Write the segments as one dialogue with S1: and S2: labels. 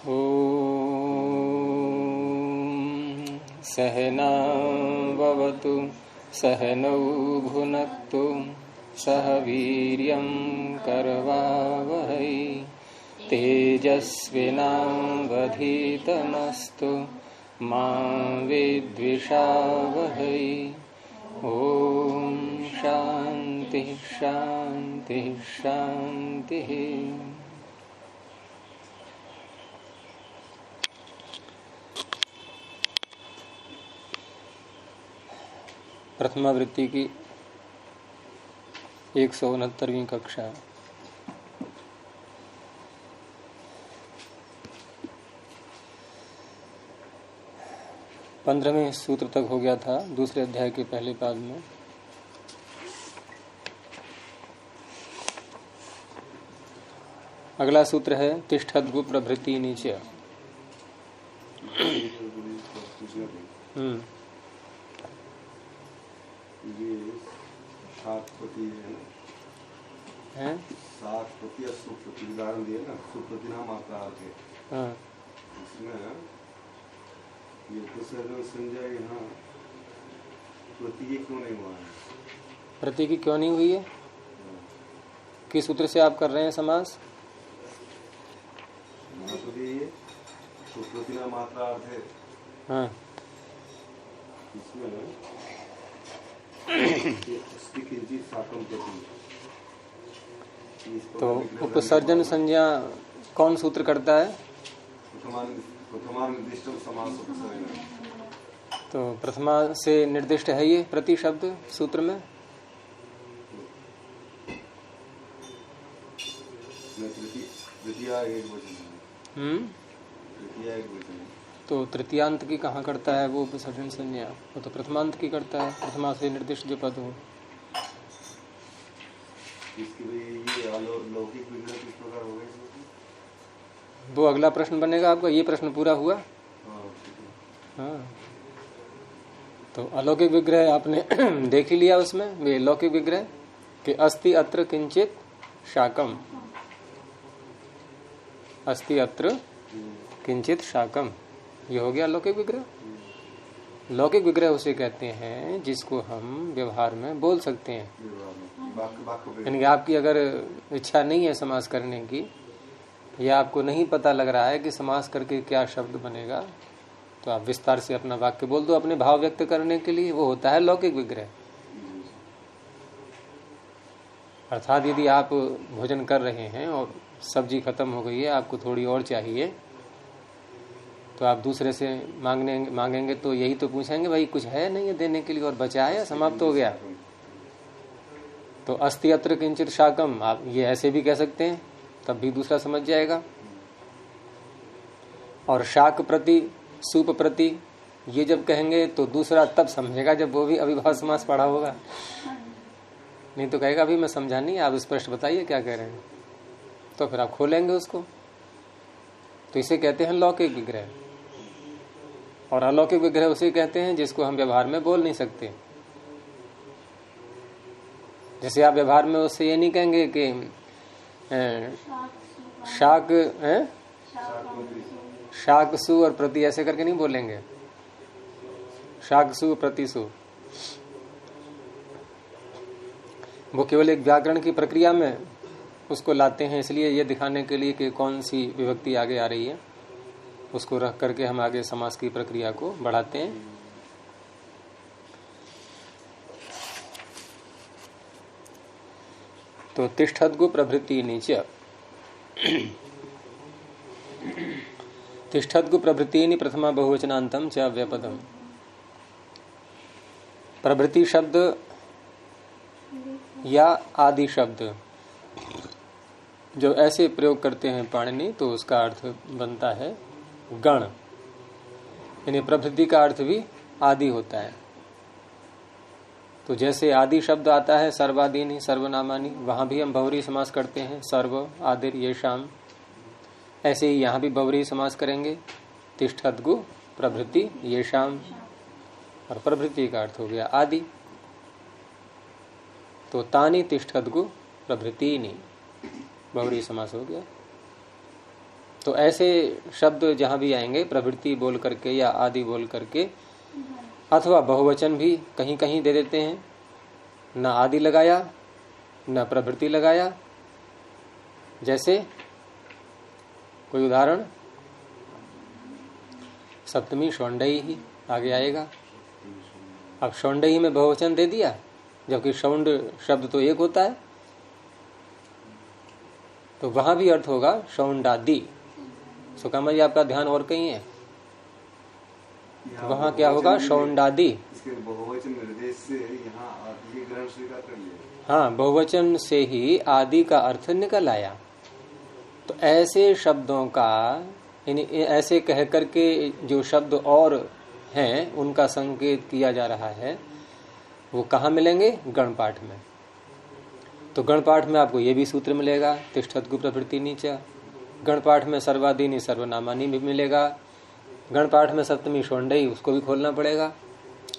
S1: ॐ सहनाववतु सहनौ भुनक्तु सह वीर्यं करवावहै तेजस्विनावधीतमस्तु मा विद्विषावहै। ॐ शान्ति शान्ति शान्तिः। प्रथमावृत्ति की 169वीं कक्षा। पंद्रहवें सूत्र तक हो गया था दूसरे अध्याय के पहले पाद में। अगला सूत्र है तिष्ठद्गु प्रभृति नीचे।
S2: है सात प्रति सुप्रति उदाहरण दिए ना, सुप्रति नाम आता है। हाँ, इसमें ये संजय यहाँ प्रतीक क्यों नहीं हुआ है?
S1: प्रतीक क्यों नहीं हुई है? किस सूत्र से आप कर रहे हैं समास?
S2: सुप्रति नाम मात्रा अर्थ है।
S1: हाँ,
S2: इसमें
S1: तो उपसर्जन संज्ञा कौन सूत्र करता है? तो प्रथमा से निर्दिष्ट है ये प्रति शब्द सूत्र में। तो तृतीयांत की कहाँ करता है वो उपसर्जन संज्ञा? वो तो प्रथमांत की करता है, प्रथमा से निर्दिष्ट जो पद हो। वो अगला प्रश्न बनेगा आपका। ये प्रश्न पूरा हुआ। हाँ, तो अलौकिक विग्रह आपने देख ही लिया उसमें। वे लौकिक विग्रह कि अस्ति अत्र किंचित शाकम, अस्ति अत्र किंचित शाकम, ये हो गया लौकिक विग्रह। लौकिक विग्रह उसे कहते हैं जिसको हम व्यवहार में बोल सकते हैं। यानी कि आपकी अगर इच्छा नहीं है समास करने की, या आपको नहीं पता लग रहा है कि समास करके क्या शब्द बनेगा, तो आप विस्तार से अपना वाक्य बोल दो अपने भाव व्यक्त करने के लिए। वो होता है लौकिक विग्रह। अर्थात यदि आप भोजन कर रहे हैं और सब्जी खत्म हो गई है, आपको थोड़ी और चाहिए, तो आप दूसरे से मांगेंगे तो यही तो पूछेंगे, भाई कुछ है नहीं है देने के लिए और बचा है या समाप्त हो गया? तो अस्ति अत्र किंचित शाकम आप ये ऐसे भी कह सकते हैं, तब भी दूसरा समझ जाएगा। और शाक प्रति सूप प्रति ये जब कहेंगे तो दूसरा तब समझेगा जब वो भी अविभाव समास पढ़ा होगा। नहीं तो कहेगा अभी मैं समझा नहीं, आप स्पष्ट बताइए क्या कह रहे हैं, तो फिर आप खोलेंगे उसको। तो इसे कहते हैं लौकिक विग्रह। और अलौकिक विग्रह उसे कहते हैं जिसको हम व्यवहार में बोल नहीं सकते। जैसे आप व्यवहार में उससे ये नहीं कहेंगे कि शाक है, शाक सु और प्रति ऐसे करके नहीं बोलेंगे। शाक सु प्रति सु, वो केवल एक व्याकरण की प्रक्रिया में उसको लाते हैं, इसलिए ये दिखाने के लिए कि कौन सी विभक्ति आगे आ रही है, उसको रख करके हम आगे समास की प्रक्रिया को बढ़ाते हैं। तो तिष्ठद्गु प्रभृति नीचे। तिष्ठद्गु प्रभृति प्रथमा बहुवचनांतम च व्यपदम। प्रभृति शब्द या आदि शब्द जो ऐसे प्रयोग करते हैं पाणिनि, तो उसका अर्थ बनता है गण। यानी प्रभृति का अर्थ भी आदि होता है। तो जैसे आदि शब्द आता है सर्वादीनि सर्वनामानि, वहां भी हम बहुव्रीहि समास करते हैं, सर्व आदिर येषाम। ऐसे ही यहाँ भी बहुव्रीहि समास करेंगे, तिष्ठद्गु प्रभृति येषाम, और प्रभृति का अर्थ हो गया आदि। तो तानि तिष्ठद्गु प्रभृतिनि बहुव्रीहि समास हो गया। तो ऐसे शब्द जहां भी आएंगे प्रवृत्ति बोल करके या आदि बोल करके, अथवा बहुवचन भी कहीं कहीं दे देते हैं, न आदि लगाया न प्रवृत्ति लगाया। जैसे कोई उदाहरण, सप्तमी शौंडई ही आगे आएगा। अब शौंडई में बहुवचन दे दिया, जबकि शौंड शब्द तो एक होता है, तो वहां भी अर्थ होगा शौंडादि। सुकामा जी आपका ध्यान और कहीं है, वहां क्या होगा? शौंडादि।
S2: बहुवचन निर्देश से यहाँ आदि ग्रहण स्वीकार कर लिया।
S1: हाँ, बहुवचन से ही आदि का अर्थ निकल आया। तो ऐसे शब्दों का, ऐसे कह करके जो शब्द और हैं उनका संकेत किया जा रहा है, वो कहाँ मिलेंगे? गणपाठ में। तो गणपाठ में आपको ये भी सूत्र मिलेगा, तिष्ठद्गु प्रभृति नीचा। गणपाठ में सर्वादीनि सर्वनामानी भी मिलेगा। गणपाठ में सप्तमी शौंडई, उसको भी खोलना पड़ेगा,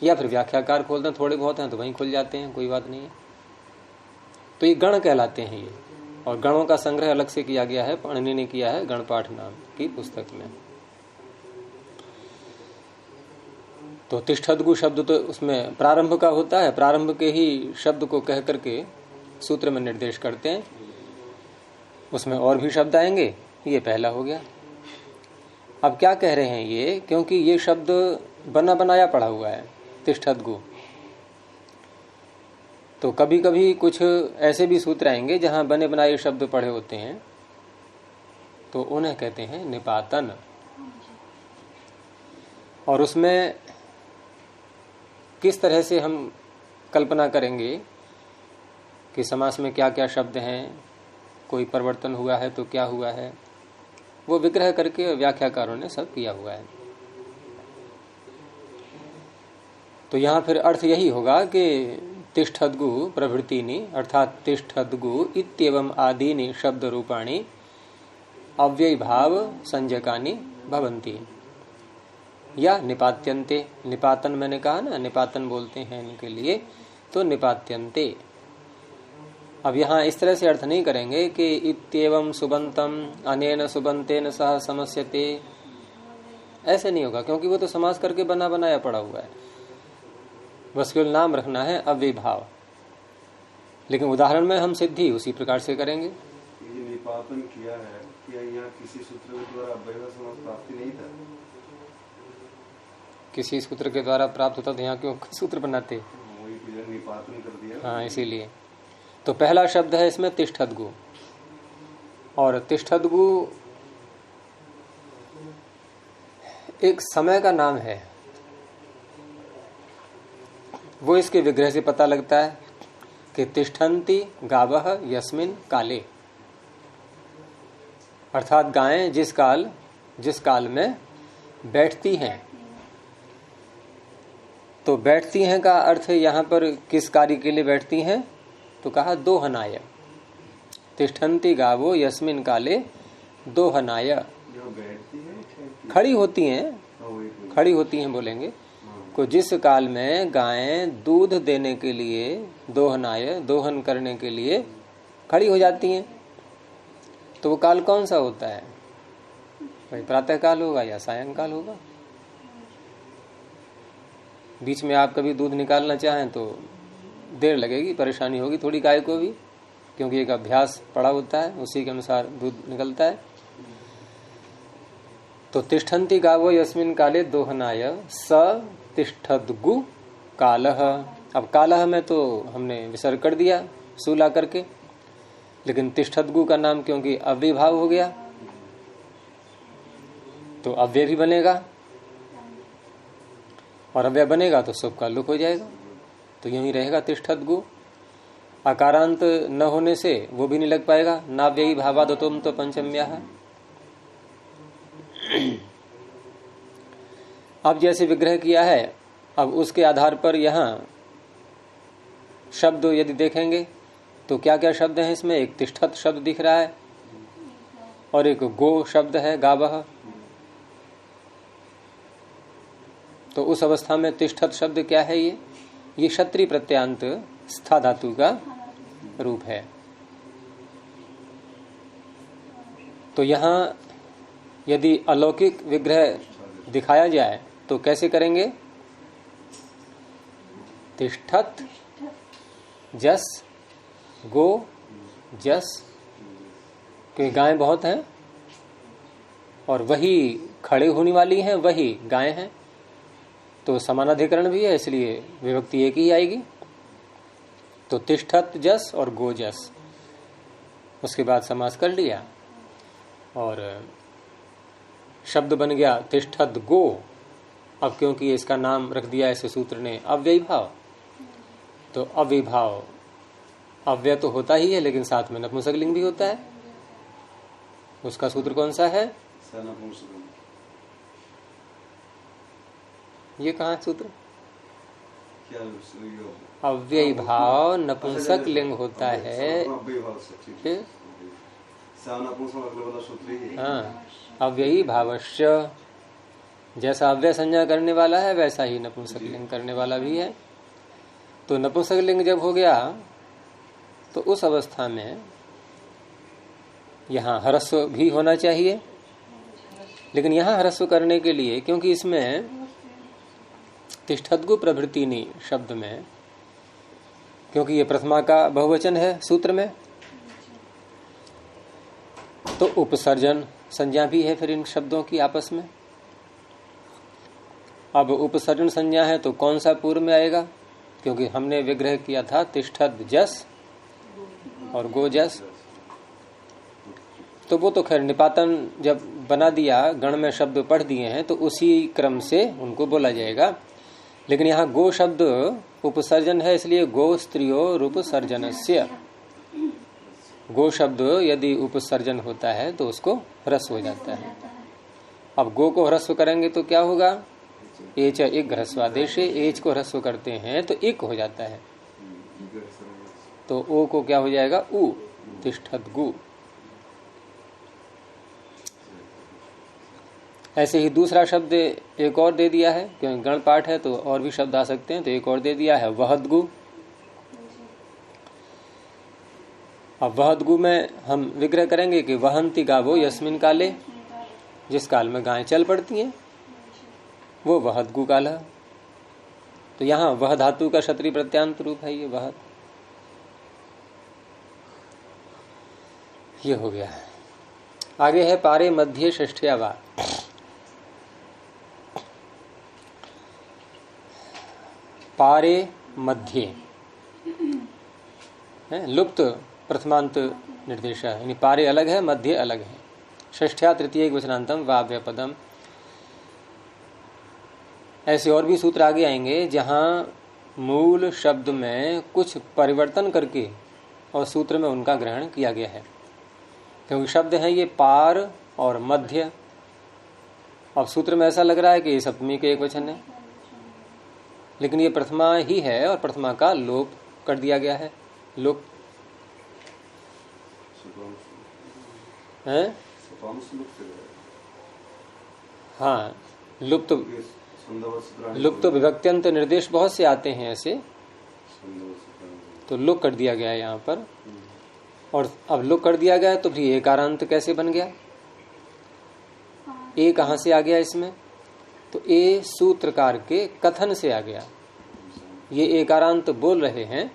S1: या फिर व्याख्याकार खोलते हैं, थोड़े बहुत हैं तो वहीं खुल जाते हैं, कोई बात नहीं है। तो ये गण कहलाते हैं ये, और गणों का संग्रह अलग से किया गया है, पाणिनि ने किया है गणपाठ नाम की पुस्तक में। तो तिष्ठद्गु शब्द तो उसमें प्रारंभ का होता है, प्रारंभ के ही शब्द को कह करके सूत्र में निर्देश करते हैं। उसमें और भी शब्द आएंगे, ये पहला हो गया। अब क्या कह रहे हैं ये, क्योंकि ये शब्द बना बनाया पड़ा हुआ है तिष्ठद्गु, तो कभी कभी कुछ ऐसे भी सूत्र आएंगे जहां बने बनाए शब्द पढ़े होते हैं, तो उन्हें कहते हैं निपातन। और उसमें किस तरह से हम कल्पना करेंगे कि समास में क्या क्या शब्द हैं, कोई परिवर्तन हुआ है तो क्या हुआ है, वो विग्रह करके व्याख्याकारों ने सब किया हुआ है। तो यहां फिर अर्थ यही होगा कि तिष्ठद्गु प्रभृतिनी, अर्थात तिष्ठद्गु इत्येवं आदीनि शब्द रूपाणी अव्यय भाव संज्ञकानि भवन्ति, या निपात्यन्ते। निपातन मैंने कहा ना, निपातन बोलते हैं इनके लिए, तो निपात्यन्ते। अब यहाँ इस तरह से अर्थ नहीं करेंगे कि इत्येवं सुबंतम अनेन सुबंतेन सह समस्यते, ऐसे नहीं होगा, क्योंकि वो तो समास करके बना बनाया पड़ा हुआ है। बस केवल नाम रखना है अव्ययभाव, लेकिन उदाहरण में हम सिद्धि उसी प्रकार से करेंगे।
S2: ये निपातन किया है, क्या यहाँ किसी सूत्र के द्वारा अव्यय समास प्राप्ति नहीं था?
S1: किसी सूत्र के द्वारा प्राप्त होता तो यहाँ क्यों सूत्र बनाते?
S2: वही निपातन कर दिया।
S1: हाँ, इसीलिए। तो पहला शब्द है इसमें तिष्ठद्गु, और तिष्ठद्गु एक समय का नाम है, वो इसके विग्रह से पता लगता है कि तिष्ठन्ति गावः यस्मिन् काले, अर्थात गायें जिस काल में बैठती हैं। तो बैठती हैं का अर्थ यहाँ पर किस कार्य के लिए बैठती हैं? तो कहा दोहनाय। तिष्ठन्ति गावो यस्मिन् काले दोहनाय। खड़ी होती हैं बोलेंगे को, जिस काल में गायें दूध देने के लिए, दोहनाय दोहन करने के लिए खड़ी हो जाती हैं। तो वो काल कौन सा होता है भाई? प्रातः काल होगा या सायंकाल होगा। बीच में आप कभी दूध निकालना चाहें तो देर लगेगी, परेशानी होगी थोड़ी गाय को भी, क्योंकि एक अभ्यास पड़ा होता है, उसी के अनुसार दूध निकलता है। तो तिष्ठन्ति गावो यस्मिन् काले दोहनाय स तिष्ठद्गु कालः। अब कालः में तो हमने विसर्ग कर दिया सूला करके, लेकिन तिष्ठद्गु का नाम क्योंकि अव्ययभाव हो गया तो अव्यय भी बनेगा, और अव्यय बनेगा तो सब का लुक हो जाएगा। तो यूं ही रहेगा तिष्ठद्गु। अकारांत न होने से वो भी नहीं लग पाएगा। नाव्ययी भावादतोम तो पंचम्या है। अब जैसे विग्रह किया है, अब उसके आधार पर यहाँ शब्द यदि देखेंगे तो क्या क्या शब्द हैं इसमें? एक तिष्ठत शब्द दिख रहा है, और एक गो शब्द है गावः। तो उस अवस्था में तिष्ठत शब्द क्या है? ये क्षत्रिय प्रत्यांत स्था धातु का रूप है। तो यहाँ यदि अलौकिक विग्रह दिखाया जाए तो कैसे करेंगे? तिष्ठत जस गो जस, क्योंकि गायें बहुत हैं और वही खड़े होने वाली हैं, वही गायें हैं, तो समानाधिकरण भी है, इसलिए विभक्ति एक ही आएगी। तो तिष्ठत जस और गो जस, उसके बाद समास कर लिया और शब्द बन गया तिष्ठत गो। अब क्योंकि इसका नाम रख दिया ऐसे सूत्र ने अव्ययी भाव, तो अव्ययी भाव अव्यय तो होता ही है, लेकिन साथ में नपुंसकलिंग भी होता है। उसका सूत्र कौन सा है? ये कहाँ है सूत्र? अव्ययी भाव नपुंसक लिंग होता है। हाँ, अव्ययी भावश्य, जैसा अव्यय संज्ञा करने वाला है वैसा ही नपुंसक लिंग करने वाला भी है। तो नपुंसक लिंग जब हो गया तो उस अवस्था में यहाँ ह्रस्व भी होना चाहिए, लेकिन यहाँ ह्रस्व करने के लिए, क्योंकि इसमें तिष्ठद्गु प्रभृतिनी शब्द में, क्योंकि ये प्रथमा का बहुवचन है सूत्र में, तो उपसर्जन संज्ञा भी है फिर इन शब्दों की आपस में। अब उपसर्जन संज्ञा है तो कौन सा पूर्व में आएगा? क्योंकि हमने विग्रह किया था तिष्ठत जस और गो जस, तो वो तो खैर निपातन जब बना दिया, गण में शब्द पढ़ दिए हैं, तो उसी क्रम से उनको बोला जाएगा। लेकिन यहाँ गो शब्द उपसर्जन है, इसलिए गो स्त्रियो रूपसर्जनस्य, गो शब्द यदि उपसर्जन होता है तो उसको ह्रस्व हो जाता है। अब गो को ह्रस्व करेंगे तो क्या होगा? एच एक ह्रस्वादेशे, एच को ह्रस्व करते हैं तो एक हो जाता है, तो ओ को क्या हो जाएगा? उ, तिष्ठत गु। ऐसे ही दूसरा शब्द एक और दे दिया है, क्योंकि गण पाठ है तो और भी शब्द आ सकते हैं, तो एक और दे दिया है वहदगु। अब वहदगु में हम विग्रह करेंगे कि वहंती गावो यस्मिन काले, जिस काल में गायें चल पड़ती हैं वो वहदगु काल है। तो यहाँ वह धातु का क्षत्रिय प्रत्यांत रूप है ये वहद। ये हो गया है। आगे है पारे मध्य षष्ठ्यावा। पारे मध्य है लुप्त प्रथमांत निर्देश है, यानी पारे अलग है, मध्य अलग है। षष्ठ्या तृतीय वचनांतम वाव्य पदम। ऐसे और भी सूत्र आगे आएंगे जहां मूल शब्द में कुछ परिवर्तन करके और सूत्र में उनका ग्रहण किया गया है, क्योंकि शब्द हैं ये पार और मध्य। अब सूत्र में ऐसा लग रहा है कि ये सप्तमी के एक वचन है, लेकिन ये प्रथमा ही है और प्रथमा का लोप कर दिया गया है। लोप है, हाँ, लुप्त विभक्त्यंत निर्देश बहुत से आते हैं ऐसे, तो लुक कर दिया गया है यहाँ पर। और अब लुक कर दिया गया है तो फिर एकारांत कैसे बन गया? ए कहां से आ गया इसमें? तो ए सूत्रकार के कथन से आ गया। ये एकारांत बोल रहे हैं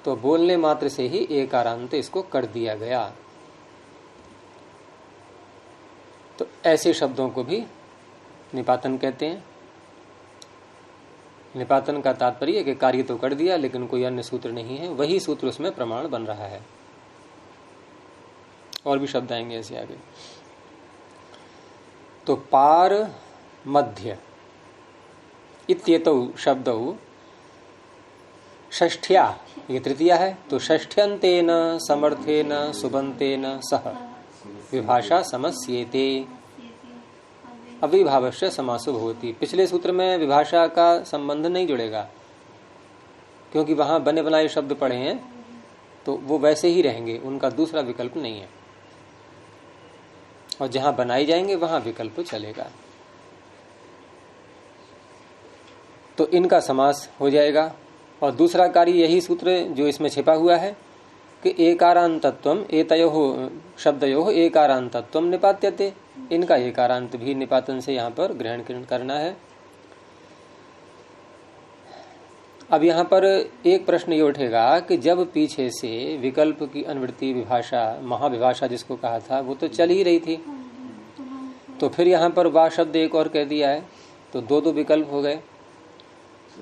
S1: तो बोलने मात्र से ही एकारांत इसको कर दिया गया। तो ऐसे शब्दों को भी निपातन कहते हैं। निपातन का तात्पर्य कि कार्य तो कर दिया लेकिन कोई अन्य सूत्र नहीं है, वही सूत्र उसमें प्रमाण बन रहा है। और भी शब्द आएंगे ऐसे आगे। तो पार मध्य इत्येतौ शब्दौ षष्ठ्या, ये तृतीया है, तो षष्ठ्यंतेन समर्थेन सुबंतेन सह विभाषा समस्येते अविभावस्य समासो भवति। पिछले सूत्र में विभाषा का संबंध नहीं जुड़ेगा, क्योंकि वहां बने बनाए शब्द पड़े हैं तो वो वैसे ही रहेंगे, उनका दूसरा विकल्प नहीं है। और जहां बनाई जाएंगे वहां विकल्प चलेगा, तो इनका समास हो जाएगा। और दूसरा कार्य यही सूत्र जो इसमें छिपा हुआ है कि एकारांतत्वम एतयोः शब्दयोः एकारांतत्वम निपात्यते, इनका एकारांत भी निपातन से यहाँ पर ग्रहण करना है। अब यहाँ पर एक प्रश्न ये उठेगा कि जब पीछे से विकल्प की अनुवृत्ति विभाषा, महाविभाषा जिसको कहा था, वो तो चल ही रही थी, तो फिर यहाँ पर वा शब्द एक और कह दिया है, तो दो दो विकल्प हो गए।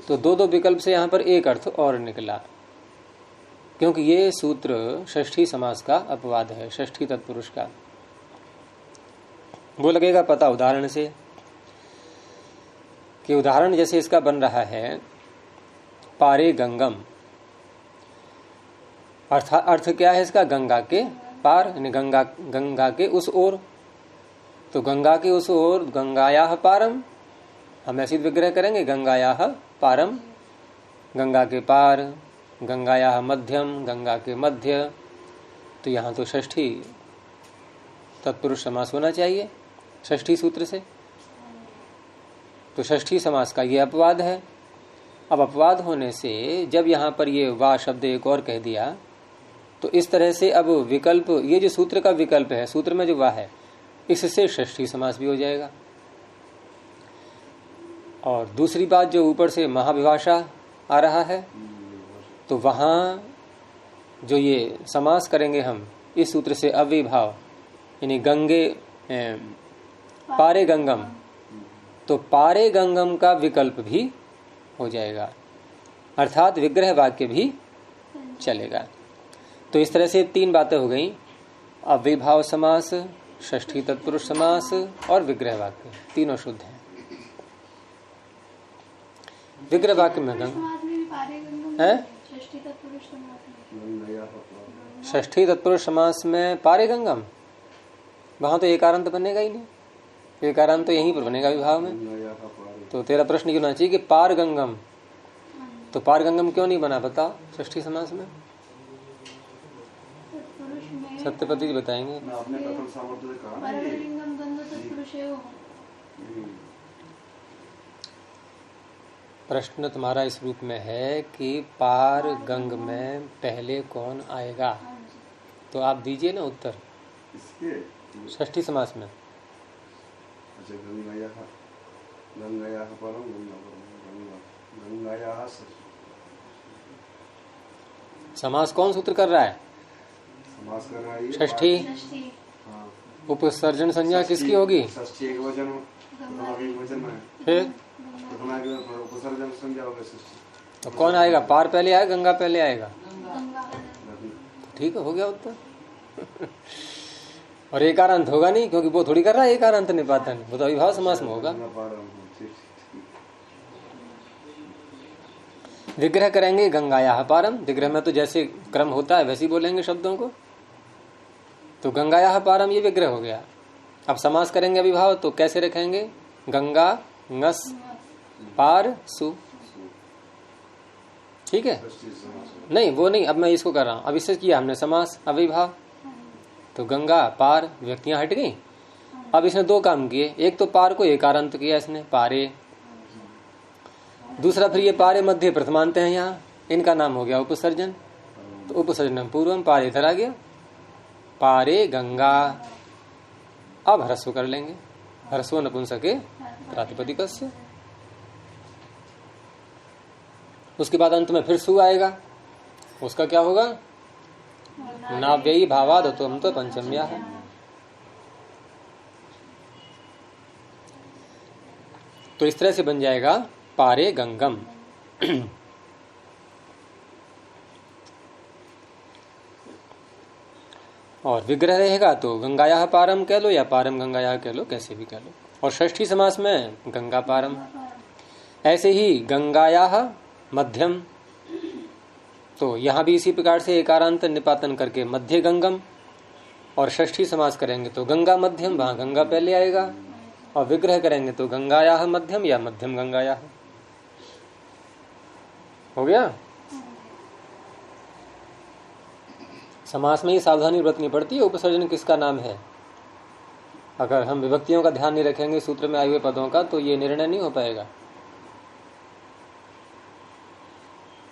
S1: तो दो दो विकल्प से यहाँ पर एक अर्थ और निकला, क्योंकि ये सूत्र षष्ठी समास का अपवाद है, षष्ठी तत्पुरुष का। वो लगेगा पता उदाहरण से, कि उदाहरण जैसे इसका बन रहा है पारे गंगम, अर्थ क्या है इसका? गंगा के पार, यानी गंगा के उस ओर। तो गंगा के उस ओर, गंगायाः पारम, हम ऐसी विग्रह करेंगे, गंगायाः पारम, गंगा के पार, गंगायाः मध्यम, गंगा के मध्य। तो यहाँ तो षष्ठी तत्पुरुष समास होना चाहिए षष्ठी सूत्र से, तो षष्ठी समास का ये अपवाद है। अब अपवाद होने से जब यहाँ पर ये वा शब्द एक और कह दिया, तो इस तरह से अब विकल्प, ये जो सूत्र का विकल्प है, सूत्र में जो वा है, इससे षष्ठी समास भी हो जाएगा। और दूसरी बात, जो ऊपर से महाविभाषा आ रहा है, तो वहां जो ये समास करेंगे हम इस सूत्र से अविभाव, यानी गंगे पारे गंगम, तो पारे गंगम का विकल्प भी हो जाएगा, अर्थात विग्रह वाक्य भी चलेगा। तो इस तरह से तीन बातें हो गई, अविभाव समास, षष्ठी तत्पुरुष समास और विग्रह वाक्य, तीनों शुद्ध हैं। विग्रह वाक्य में है षष्ठी तत्पुरुष समास में पारे गंगम, वहां तो एकारांत बनेगा ही नहीं, एकारांत तो यहीं पर बनेगा विभाव में। तो तेरा प्रश्न क्यों ना चाहिए कि पार गंगम, तो पार गंगम क्यों नहीं बना, बता षष्ठी समास में? सत्यपति जी बताएंगे। प्रश्न तुम्हारा इस रूप में है कि पार गंग में पहले कौन आएगा, तो आप दीजिए ना उत्तर षष्ठी समास में। समास कौन सूत्र कर रहा है?
S2: समास कर रहा है
S1: षष्ठी। उपसर्जन संज्ञा किसकी होगी? फिर
S2: उपसर्जन संज्ञा होगा।
S1: तो कौन आएगा? पार पहले आएगा, गंगा पहले आएगा? ठीक है, हो गया उत्तर। और एकारांत होगा नहीं, क्योंकि वो थोड़ी कर रहा है एकारांत निपातन, वो तो अविभाव समास में होगा। विग्रह करेंगे गंगायाः पारम, विग्रह में तो जैसे क्रम होता है वैसे ही बोलेंगे शब्दों को, तो गंगायाः पारम ये विग्रह हो गया। अब समास करेंगे अविभाव, तो कैसे रखेंगे? गंगा ngस पार सु, ठीक है? नहीं वो नहीं, अब मैं इसको कर रहा हूं, अब इससे किया हमने समास अविभाव, तो गंगा पार व्यक्तियां हट गई। अब इसने दो काम किए, एक तो पार को एकारांत किया इसने, पारे, दूसरा फिर ये पारे मध्य प्रथमांत हैं यहाँ, इनका नाम हो गया उपसर्जन, तो उपसर्जन पूर्वम, पारे इधर आ गया, पारे गंगा। अब ह्रस्व कर लेंगे, ह्रस्व नपुंसके प्रातिपदिकस्य, उसके बाद अंत में फिर सु आएगा, उसका क्या होगा? नाव्ययी भावाद तुम तो पंचम्या है। तो इस तरह से बन जाएगा पारे गंगम। और विग्रह रहेगा तो गंगायाः पारम कह लो या पारम गंगायाः कह लो, कैसे भी कह लो। और षष्ठी समास में गंगा पारम, ऐसे ही गंगायाः मध्यम, तो यहां भी इसी प्रकार से एकारांत निपातन करके मध्य गंगम, और षष्ठी समास करेंगे तो गंगा मध्यम, वहां गंगा पहले आएगा, और विग्रह करेंगे तो गंगायाः मध्यम या मध्यम गंगायाः। हो गया? समास में ही सावधानी बरतनी पड़ती है, उपसर्जन किसका नाम है। अगर हम विभक्तियों का ध्यान नहीं रखेंगे सूत्र में आए हुए पदों का, तो ये निर्णय नहीं हो पाएगा।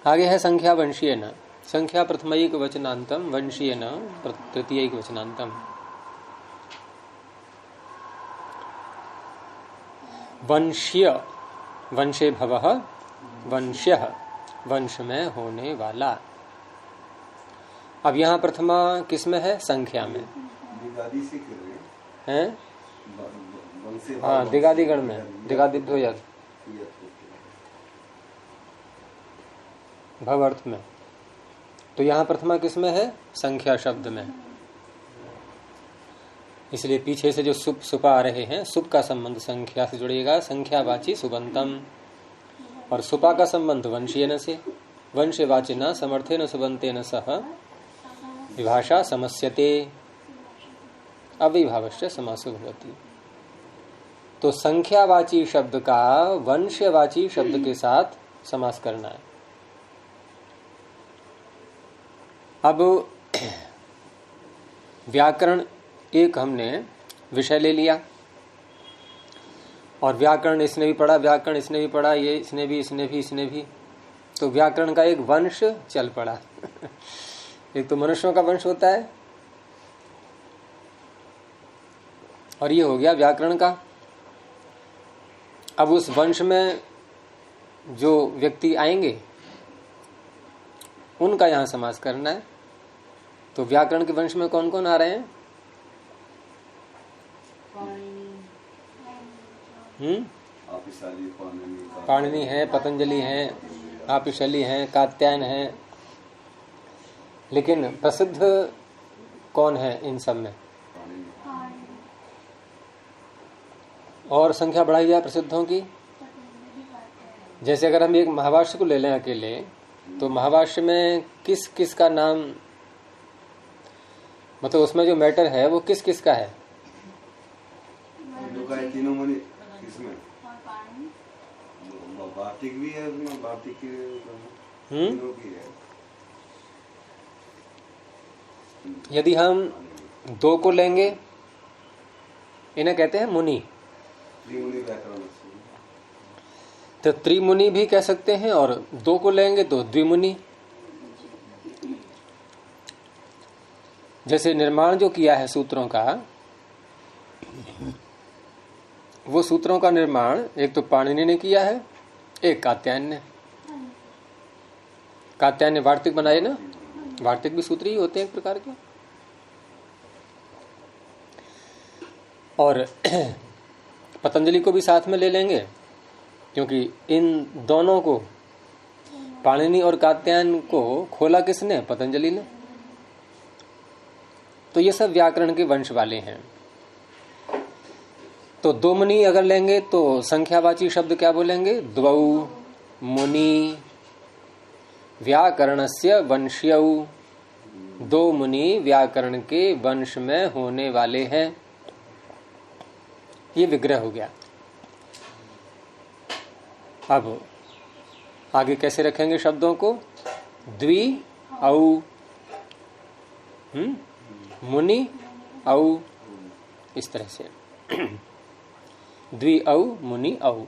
S1: आगे है संख्या वंशीय न, संख्या प्रथमैक वचनांतम वंशीय न तृतीयैक वचनांतम। वंश्य वंशे भवः वंश्यः वंश में होने वाला। अब यहाँ प्रथमा किस में है? संख्या में है। हाँ, दिगादिगण में, दिगादिभ्यो यत् भव अर्थ में। तो यहाँ प्रथमा किस में है? संख्या शब्द में। इसलिए पीछे से जो सुप सुपा आ रहे हैं, सुप का संबंध संख्या से जुड़ेगा, संख्यावाची सुबंतम, और सुपा का संबंध वंशीयन से, वंशवाचिना समर्थेन सुबंतेन सह विभाषा समस्यते अविभावश्च समासो भवति। तो संख्यावाची शब्द का वंशवाची शब्द के साथ समास करना है। अब व्याकरण एक हमने विषय ले लिया, और व्याकरण इसने भी पढ़ा, व्याकरण इसने भी पढ़ा, ये इसने भी, तो व्याकरण का एक वंश चल पड़ा। एक तो मनुष्यों का वंश होता है, और ये हो गया व्याकरण का। अब उस वंश में जो व्यक्ति आएंगे उनका यहां समास करना है। तो व्याकरण के वंश में कौन कौन आ रहे हैं? पाणिनि है, पतंजलि है, आपिशली है, कात्यायन है, लेकिन प्रसिद्ध कौन है इन सब में? और संख्या बढ़ाई जाए प्रसिद्धों की। जैसे अगर हम एक महाभाष्य को ले लें अकेले, तो महाभाष्य में किस किस का नाम, मतलब उसमें जो मैटर है वो किस किस का है?
S2: तीनों मुनि इसमें वार्तिक भी है, वार्तिक की है।
S1: यदि हम दो को लेंगे, इन्हें कहते हैं मुनि।
S2: त्रिमुनि व्याकरण,
S1: तो त्रिमुनि भी कह सकते हैं, और दो को लेंगे तो द्विमुनि। जैसे निर्माण जो किया है सूत्रों का, वो सूत्रों का निर्माण एक तो पाणिनि ने किया है, एक कात्यायन ने। कात्यायन ने वार्तिक बनाए ना, वार्तिक भी सूत्र ही होते हैं एक प्रकार के। और पतंजलि को भी साथ में ले लेंगे, क्योंकि इन दोनों को, पाणिनि और कात्यायन को खोला किसने? पतंजलि ने। तो ये सब व्याकरण के वंश वाले हैं। तो दो मुनि अगर लेंगे तो संख्यावाची शब्द क्या बोलेंगे? द्वौ मुनि व्याकरणस्य वंश्यौ। दो मुनि व्याकरण के वंश में होने वाले हैं। ये विग्रह हो गया। अब आगे कैसे रखेंगे शब्दों को? द्वि औ मुनि औ, इस तरह से द्वि औ मुनि औ।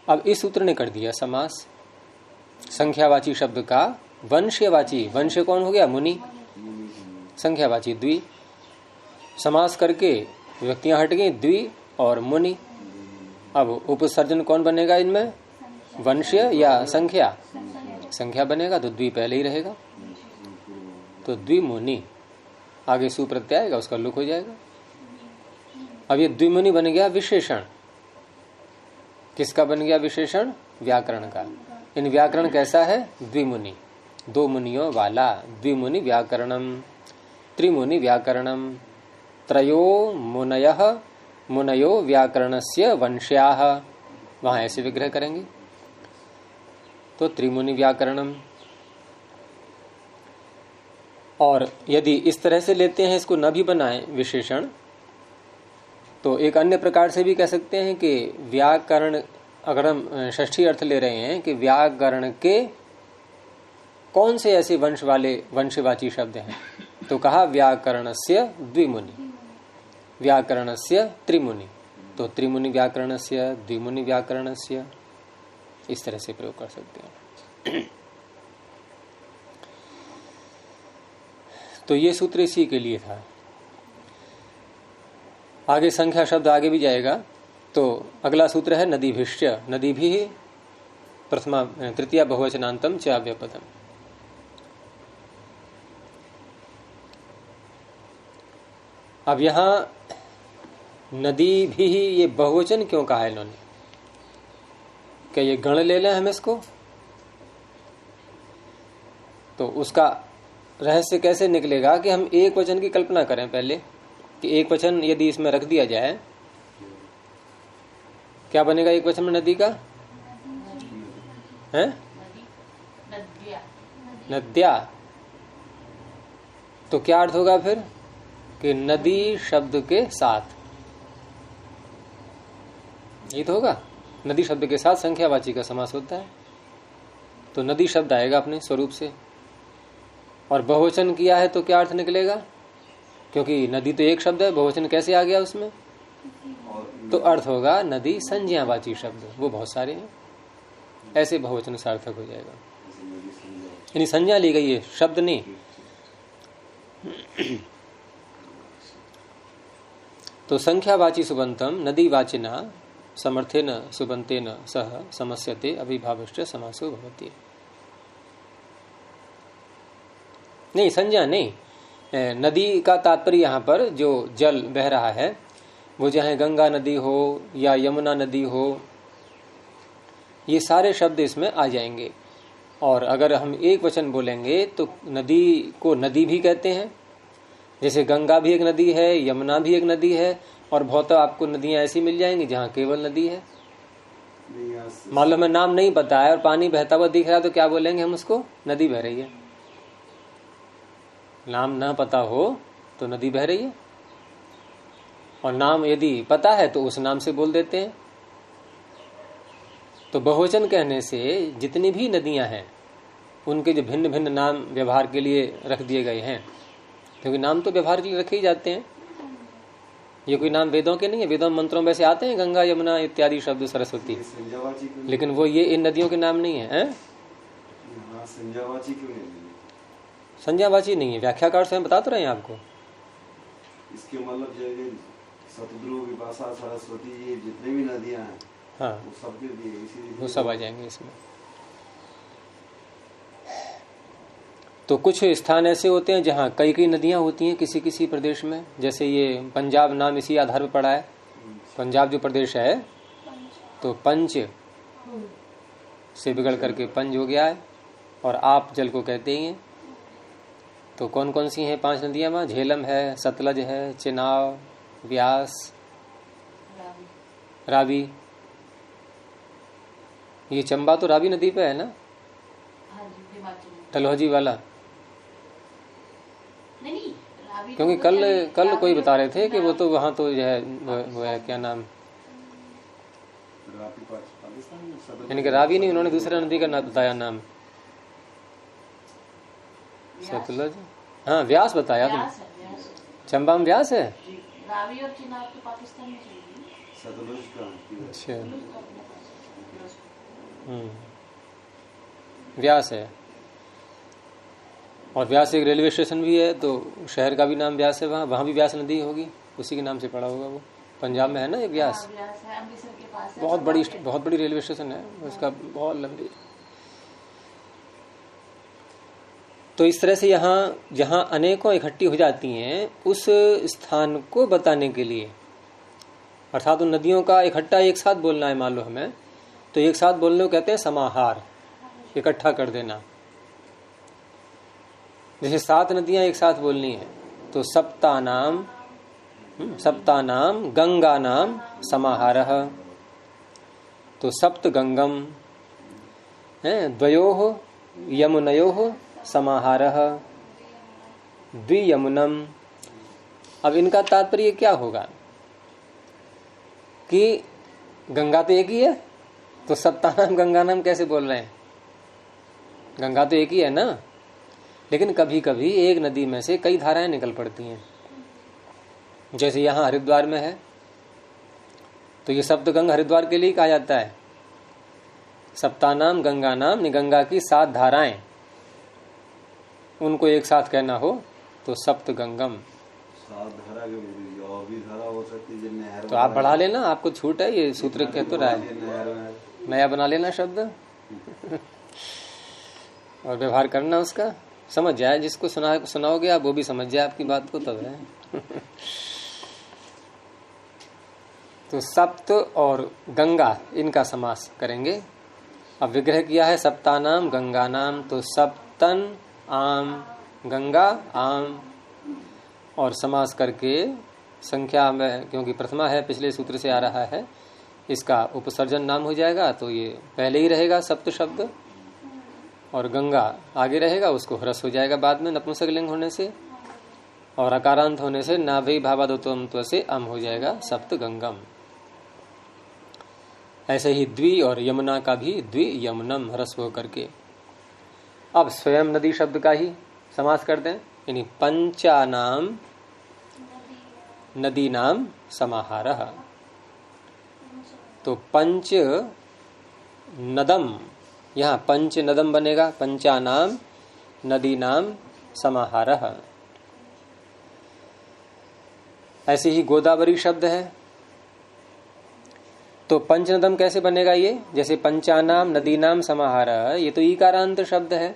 S1: अब इस सूत्र ने कर दिया समास संख्यावाची शब्द का वंशवाची। वंश कौन हो गया? मुनि। संख्यावाची द्वि, समास करके व्यक्तियां हट गई, द्वि और मुनि। अब उपसर्जन कौन बनेगा इनमें? वंश्य या संख्या? संख्या बनेगा, तो द्वि पहले ही रहेगा, तो द्विमुनि। आगे सुप्रत्यय आएगा, उसका लुक हो जाएगा। अब ये द्विमुनि बन गया विशेषण। किसका बन गया विशेषण? व्याकरण का। इन व्याकरण कैसा है? द्विमुनि, दो मुनियों वाला। द्विमुनि व्याकरणम, त्रिमुनि व्याकरणम, त्रयो मुनयः मुनयो व्याकरणस्य वंश्याः। वहां ऐसे विग्रह करेंगे, तो त्रिमुनि व्याकरणम। और यदि इस तरह से लेते हैं, इसको न भी बनाए विशेषण, तो एक अन्य प्रकार से भी कह सकते हैं कि व्याकरण, अगर हम षष्ठी अर्थ ले रहे हैं कि व्याकरण के कौन से ऐसे वंश वाले वंशवाची शब्द हैं, तो कहा व्याकरणस्य द्विमुनि, व्याकरणस्य त्रिमुनि। तो त्रिमुनि व्याकरणस्य, द्विमुनि व्याकरणस्य, इस तरह से प्रयोग कर सकते हैं। तो ये सूत्र इसी के लिए था। आगे संख्या शब्द आगे भी जाएगा। तो अगला सूत्र है नदीभिश्च, नदी भी प्रथमा तृतीया बहुवचनांतम च अव्यपदम। अब यहां नदी भी ये बहुवचन क्यों कहा है इन्होंने? क्या ये गण ले लें हम इसको? तो उसका रहस्य कैसे निकलेगा कि हम एक वचन की कल्पना करें पहले, कि एक वचन यदि इसमें रख दिया जाए, क्या बनेगा एक वचन में नदी का? है नद्या। तो क्या अर्थ होगा फिर? कि नदी शब्द के साथ, ये तो होगा। नदी शब्द के साथ संख्यावाची का समास होता है, तो नदी शब्द आएगा अपने स्वरूप से। और बहुवचन किया है तो क्या अर्थ निकलेगा? क्योंकि नदी तो एक शब्द है, बहुवचन कैसे आ गया उसमें? तो अर्थ होगा नदी संज्ञावाची शब्द, वो बहुत सारे हैं, ऐसे बहुवचन सार्थक हो जाएगा। यानी संज्ञा ली गई है, शब्द नहीं। तो संख्यावाची सुबंतम नदीवाचिना समर्थेन सुबंतेन सह समस्यते अभिभावश्च समासो भवति। नहीं, संज्ञा नहीं। नदी का तात्पर्य यहाँ पर जो जल बह रहा है वो चाहे गंगा नदी हो या यमुना नदी हो, ये सारे शब्द इसमें आ जाएंगे। और अगर हम एक वचन बोलेंगे तो नदी को नदी भी कहते हैं, जैसे गंगा भी एक नदी है, यमुना भी एक नदी है, और बहुत आपको नदियां ऐसी मिल जाएंगी जहां केवल नदी है। मान लो मैं नाम नहीं पता है और पानी बहता हुआ दिख रहा है, तो क्या बोलेंगे हम उसको? नदी बह रही है। नाम ना पता हो तो नदी बह रही है, और नाम यदि पता है तो उस नाम से बोल देते हैं। तो बहुवचन कहने से जितनी भी नदियां हैं उनके जो भिन्न भिन्न नाम व्यवहार के लिए रख दिए गए हैं, क्योंकि नाम तो व्यवहार के लिए रखे ही जाते हैं। ये कोई नाम वेदों के नहीं है, वेदों मंत्रों में से आते हैं गंगा यमुना इत्यादि शब्द, सरस्वती, लेकिन वो ये इन नदियों के नाम नहीं है। संज्ञावाची नहीं है, व्याख्याकार से हम बता तो रहे हैं आपको।
S2: इसके मतलब सतद्रु, विपाशा, सरस्वती, ये जितने भी नदियां हैं,
S1: हाँ,
S2: वो सब के लिए
S1: वो सब आ जाएंगे इसमें। तो कुछ स्थान ऐसे होते हैं जहाँ कई कई नदियां होती हैं किसी किसी प्रदेश में, जैसे ये पंजाब नाम इसी आधार पर पड़ा है। पंजाब जो प्रदेश है तो पंच से बिगड़ करके पंज हो गया है, और आप जल को कहते ही हैं। तो कौन कौन सी हैं 5 नदियां वहाँ? झेलम है, सतलज है, चिनाब, व्यास, रावी। ये चंबा तो रावी नदी पे है ना, डलहौजी वाला। क्योंकि कल कोई बता रहे थे कि वो तो वहां तो वो है क्या नाम, यानी कि रावी नहीं, उन्होंने दूसरा नदी का नाम बताया, नाम सतलज। हाँ, व्यास बताया तुमने। चंबा में व्यास है।
S3: रावी और चिनाब तो पाकिस्तान में चलेगी।
S1: अच्छा, व्यास है। और व्यास एक रेलवे स्टेशन भी है, तो शहर का भी नाम व्यास है। वहाँ भी व्यास नदी होगी, उसी के नाम से पड़ा होगा। वो पंजाब में है ना एक व्यास, बहुत बड़ी रेलवे स्टेशन है उसका, बहुत लंबी। तो इस तरह से यहाँ जहाँ अनेकों इकट्ठी हो जाती हैं उस स्थान को बताने के लिए, अर्थात उन नदियों का इकट्ठा एक साथ बोलना है मान लो हमें, तो एक साथ बोलने को कहते हैं समाहार, इकट्ठा कर देना। जैसे 7 नदियां एक साथ बोलनी है तो सप्तानाम गंगा नाम समाहारः। तो सप्त गंगम है, द्वयोः यमुनयोः समाहारः, द्वियमुनम। अब इनका तात्पर्य क्या होगा कि गंगा तो एक ही है, तो सप्तानाम गंगा नाम कैसे बोल रहे हैं? गंगा तो एक ही है ना, लेकिन कभी कभी एक नदी में से कई धाराएं निकल पड़ती हैं। जैसे यहाँ हरिद्वार में है तो ये सप्तगंग हरिद्वार के लिए कहा जाता है। सप्तानाम गंगा नाम, गंगा की 7 धाराएं, उनको एक साथ कहना हो तो सप्त गंगम।
S2: सात धारा के गुरुजी, और भी धारा हो सकती है नहर।
S1: तो आप बढ़ा लेना, आपको छूट है, ये सूत्र कह तो रहा है, नया बना लेना शब्द और व्यवहार करना उसका, समझ जाए जिसको सुनाओगे आप वो भी समझ जाए आपकी बात को, तब है तो सप्त और गंगा इनका समास करेंगे। अब विग्रह किया है सप्तानाम गंगानाम, तो सप्तन आम गंगा आम, और समास करके संख्या में, क्योंकि प्रथमा है पिछले सूत्र से आ रहा है, इसका उपसर्जन नाम हो जाएगा, तो ये पहले ही रहेगा सप्त शब्द, और गंगा आगे रहेगा, उसको ह्रस्व हो जाएगा बाद में नपुंसक लिंग होने से, और अकारांत होने से नाभि भावादोत्तम से अम हो जाएगा सप्त गंगम। ऐसे ही द्वि और यमुना का भी द्वि यमुनम ह्रस्व होकर के। अब स्वयं नदी शब्द का ही समास कर दें, यानी पंचानाम नदी नाम समाहारः। तो पंच नदम, यहाँ पंच नदम बनेगा, पंचानाम नदी नाम समाहारः। ऐसे ही गोदावरी शब्द है, तो पंचनदम कैसे बनेगा ये, जैसे पंचानाम नदी नाम समाहारः, ये तो ईकारांत शब्द है।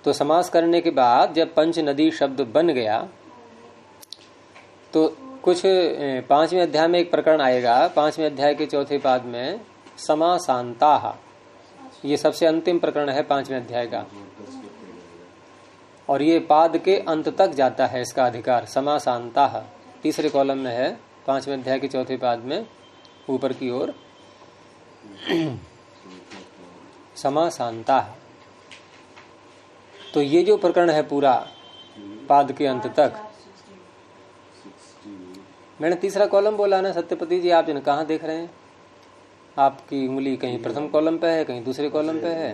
S1: तो समास करने के बाद जब पंच नदी शब्द बन गया, तो कुछ 5वें अध्याय में एक प्रकरण आएगा, 5वें अध्याय के चौथे पाद में समासांताः, ये सबसे अंतिम प्रकरण है 5वें अध्याय का, और ये पाद के अंत तक जाता है इसका अधिकार। समासांताः तीसरे कॉलम में है 5वें अध्याय के चौथे पाद में ऊपर की ओर समासांताः। तो ये जो प्रकरण है पूरा पाद के अंत तक, मैंने तीसरा कॉलम बोला ना सत्यपति जी, आप कहाँ देख रहे हैं, आपकी उंगली कहीं प्रथम कॉलम पे है कहीं दूसरे कॉलम पे है,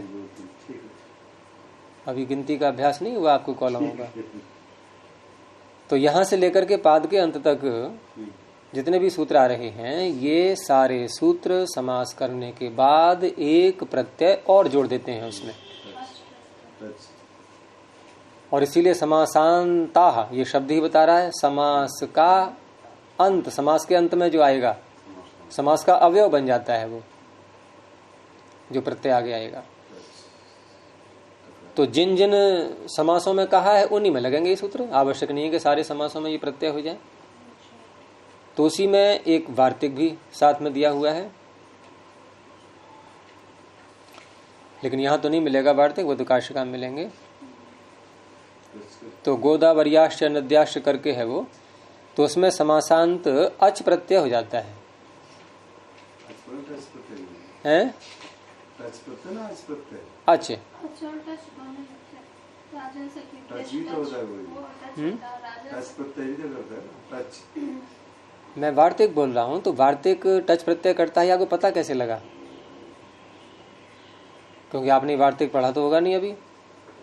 S1: अभी गिनती का अभ्यास नहीं हुआ आपको कॉलमों का। तो यहां से लेकर के पाद के अंत तक जितने भी सूत्र आ रहे हैं, ये सारे सूत्र समास करने के बाद एक प्रत्यय और जोड़ देते हैं उसमें, और इसीलिए समासांताः ये शब्द ही बता रहा है समास का अंत, समास के अंत में जो आएगा समास का अवयव बन जाता है वो जो प्रत्यय आगे आएगा। तो जिन जिन समासों में कहा है उन्हीं में लगेंगे ये सूत्र, आवश्यक नहीं है कि सारे समासों में ये प्रत्यय हो जाए। तो उसी में एक वार्तिक भी साथ में दिया हुआ है, लेकिन यहां तो नहीं मिलेगा वार्तिक, वो तो काशिका में मिलेंगे। तो गोदावरियाश्च नद्याश्च करके है वो, तो उसमें समासांत अच प्रत्यय हो जाता है, हैं? अच मैं वार्तिक बोल रहा हूं, तो वार्तिक टच प्रत्यय करता है, आपको पता कैसे लगा? क्योंकि आपने वार्तिक पढ़ा तो होगा नहीं अभी,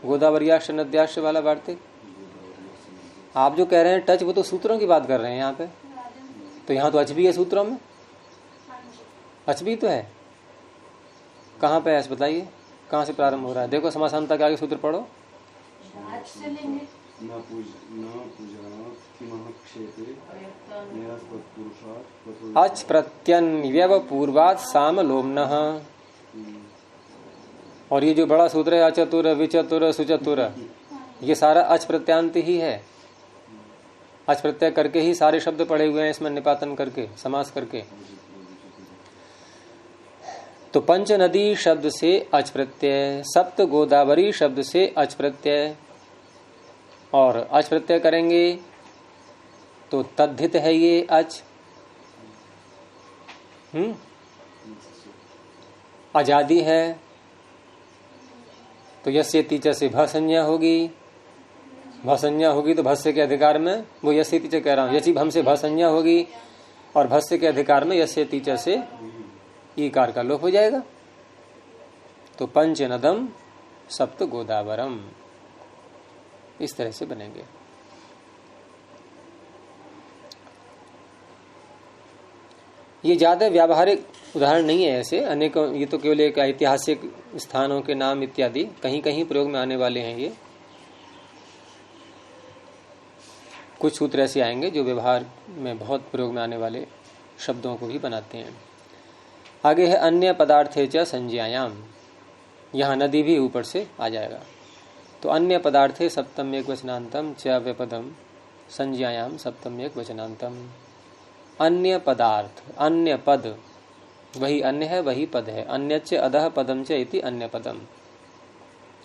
S1: गोदावरियाश्च नद्याश्च वाला वार्तिक। आप जो कह रहे हैं टच, वो तो सूत्रों की बात कर रहे हैं यहाँ पे, तो यहाँ तो अच भी है सूत्रों में, अच भी तो है। कहाँ पे है बताइए, कहाँ से प्रारंभ हो रहा है? देखो समासांता के आगे सूत्र पढ़ो। अच प्रत्यन्व्यव पूर्वात् साम लोमनः, और ये जो बड़ा सूत्र है अचतुर विचतुर सुचतुर, ये सारा अच प्रत्यांत ही है, अच प्रत्यय करके ही सारे शब्द पढ़े हुए हैं इसमें, निपातन करके समास करके। तो पंच नदी शब्द से अच प्रत्यय, सप्त गोदावरी शब्द से अच प्रत्यय, और अच प्रत्यय करेंगे तो तद्धित है ये अच। आजादी है तो यस्य तीचा से भ संज्ञा होगी, भ संज्ञा होगी तो भस्य के अधिकार में, वो यस्य तीचा कह रहा हूं, यची भम से भ संज्ञा होगी, और भस्य के अधिकार में यस्य तीचा से ईकार का लोप हो जाएगा। तो पंच नदम सप्त गोदावरम, इस तरह से बनेंगे। ये ज्यादा व्यावहारिक उदाहरण नहीं है ऐसे अनेकों, ये तो केवल एक ऐतिहासिक स्थानों के नाम इत्यादि कहीं कहीं प्रयोग में आने वाले हैं ये। कुछ सूत्र ऐसे आएंगे जो व्यवहार में बहुत प्रयोग में आने वाले शब्दों को ही बनाते हैं। आगे है अन्य पदार्थे च संज्ञायाम, यहाँ नदी भी ऊपर से आ जाएगा। तो अन्य पदार्थे सप्तम्यक वचनांतम च व्यपदम संज्ञायाम सप्तम्यक वचनांतम। अन्य पदार्थ, अन्य पद, वही अन्य है वही पद है। अन्य च अधः पदम च इति अन्य पदम।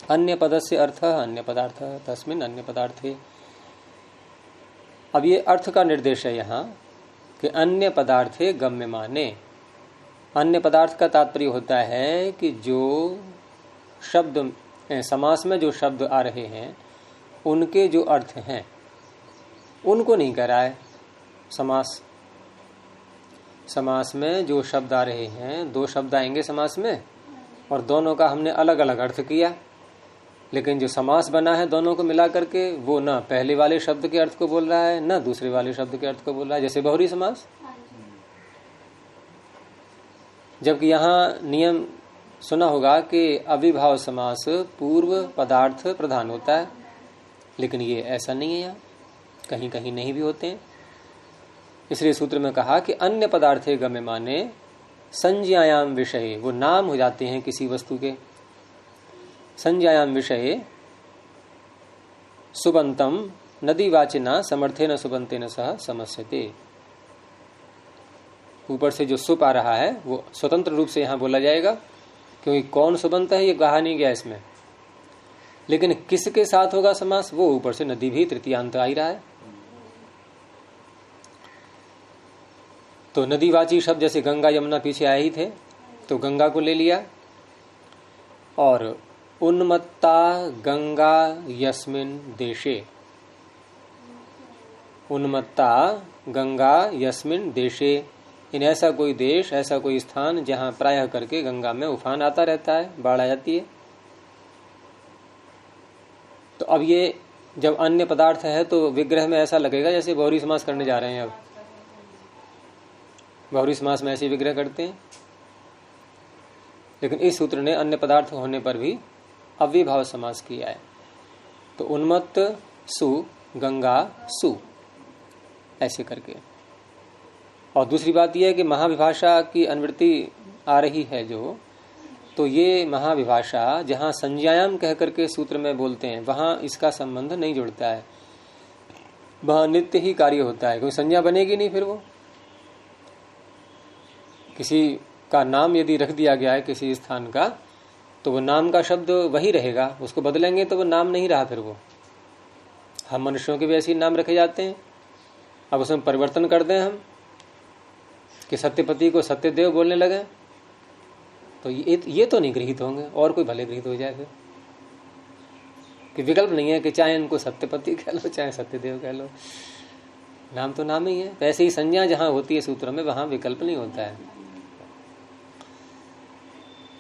S1: अन्य पदस्य अर्थः अन्य पदार्थ तस्मिन् अन्य पदार्थे। अब ये अर्थ का निर्देश है यहाँ कि अन्य पदार्थे गम्यमाने। अन्य पदार्थ का तात्पर्य होता है कि जो शब्द समास में जो शब्द आ रहे हैं उनके जो अर्थ हैं उनको नहीं कह रहा है समास। समास में जो शब्द आ रहे हैं, दो शब्द आएंगे समास में और दोनों का हमने अलग अलग अर्थ किया, लेकिन जो समास बना है दोनों को मिला करके वो ना पहले वाले शब्द के अर्थ को बोल रहा है ना दूसरे वाले शब्द के अर्थ को बोल रहा है, जैसे बहुरी समास। जबकि यहाँ नियम सुना होगा कि अविभाव समास पूर्व पदार्थ प्रधान होता है, लेकिन ये ऐसा नहीं है, यहाँ कहीं कहीं नहीं भी होते हैं। इसलिए सूत्र में कहा कि अन्य पदार्थे गम्यमाने संज्ञायाम विषय, वो नाम हो जाते हैं किसी वस्तु के। संज्ञायाम विषय सुबंतम नदीवाचिना समर्थेन सुबंतेन सह समस्यते। ऊपर से जो सुप आ रहा है वो स्वतंत्र रूप से यहाँ बोला जाएगा, क्योंकि कौन सुबंत है ये कहा नहीं गया इसमें, लेकिन किसके साथ होगा समास वो ऊपर से नदी भी तृतीयांत आ ही रहा है। तो नदीवाची शब्द जैसे गंगा यमुना पीछे आए ही थे, तो गंगा को ले लिया। और उन्मत्ता गंगा यस्मिन देशे, उन्मत्ता गंगा यस्मिन देशे, इन ऐसा कोई देश, ऐसा कोई स्थान जहां प्रायः करके गंगा में उफान आता रहता है, बाढ़ आ जाती है। तो अब ये जब अन्य पदार्थ है तो विग्रह में ऐसा लगेगा जैसे बहुरी समास करने जा रहे हैं। अब बहुरी समास में ऐसे विग्रह करते हैं, लेकिन इस सूत्र ने अन्य पदार्थ होने पर भी अव्यभाव समास किया है। तो उन्मत्त सु गंगा सु ऐसे करके। और दूसरी बात यह है कि महाविभाषा की अनुवृत्ति आ रही है जो, तो ये महाविभाषा जहां संज्ञायाम कह करके सूत्र में बोलते हैं वहां इसका संबंध नहीं जुड़ता है, वहां नित्य ही कार्य होता है, क्योंकि संज्ञा बनेगी नहीं। फिर वो किसी का नाम यदि रख दिया गया है किसी स्थान का, तो वो नाम का शब्द वही रहेगा, उसको बदलेंगे तो वो नाम नहीं रहा। फिर वो हम मनुष्यों के भी ऐसे नाम रखे जाते हैं, अब उसमें परिवर्तन कर दें हम कि सत्यपति को सत्यदेव बोलने लगे, तो ये तो नहीं गृहीत होंगे, और कोई भले गृहीत हो जाए फिर, कि विकल्प नहीं है कि चाहे इनको सत्यपति कह लो चाहे सत्यदेव कह लो, नाम तो नाम ही है। वैसे ही संज्ञा जहां होती है सूत्र में वहां विकल्प नहीं होता है।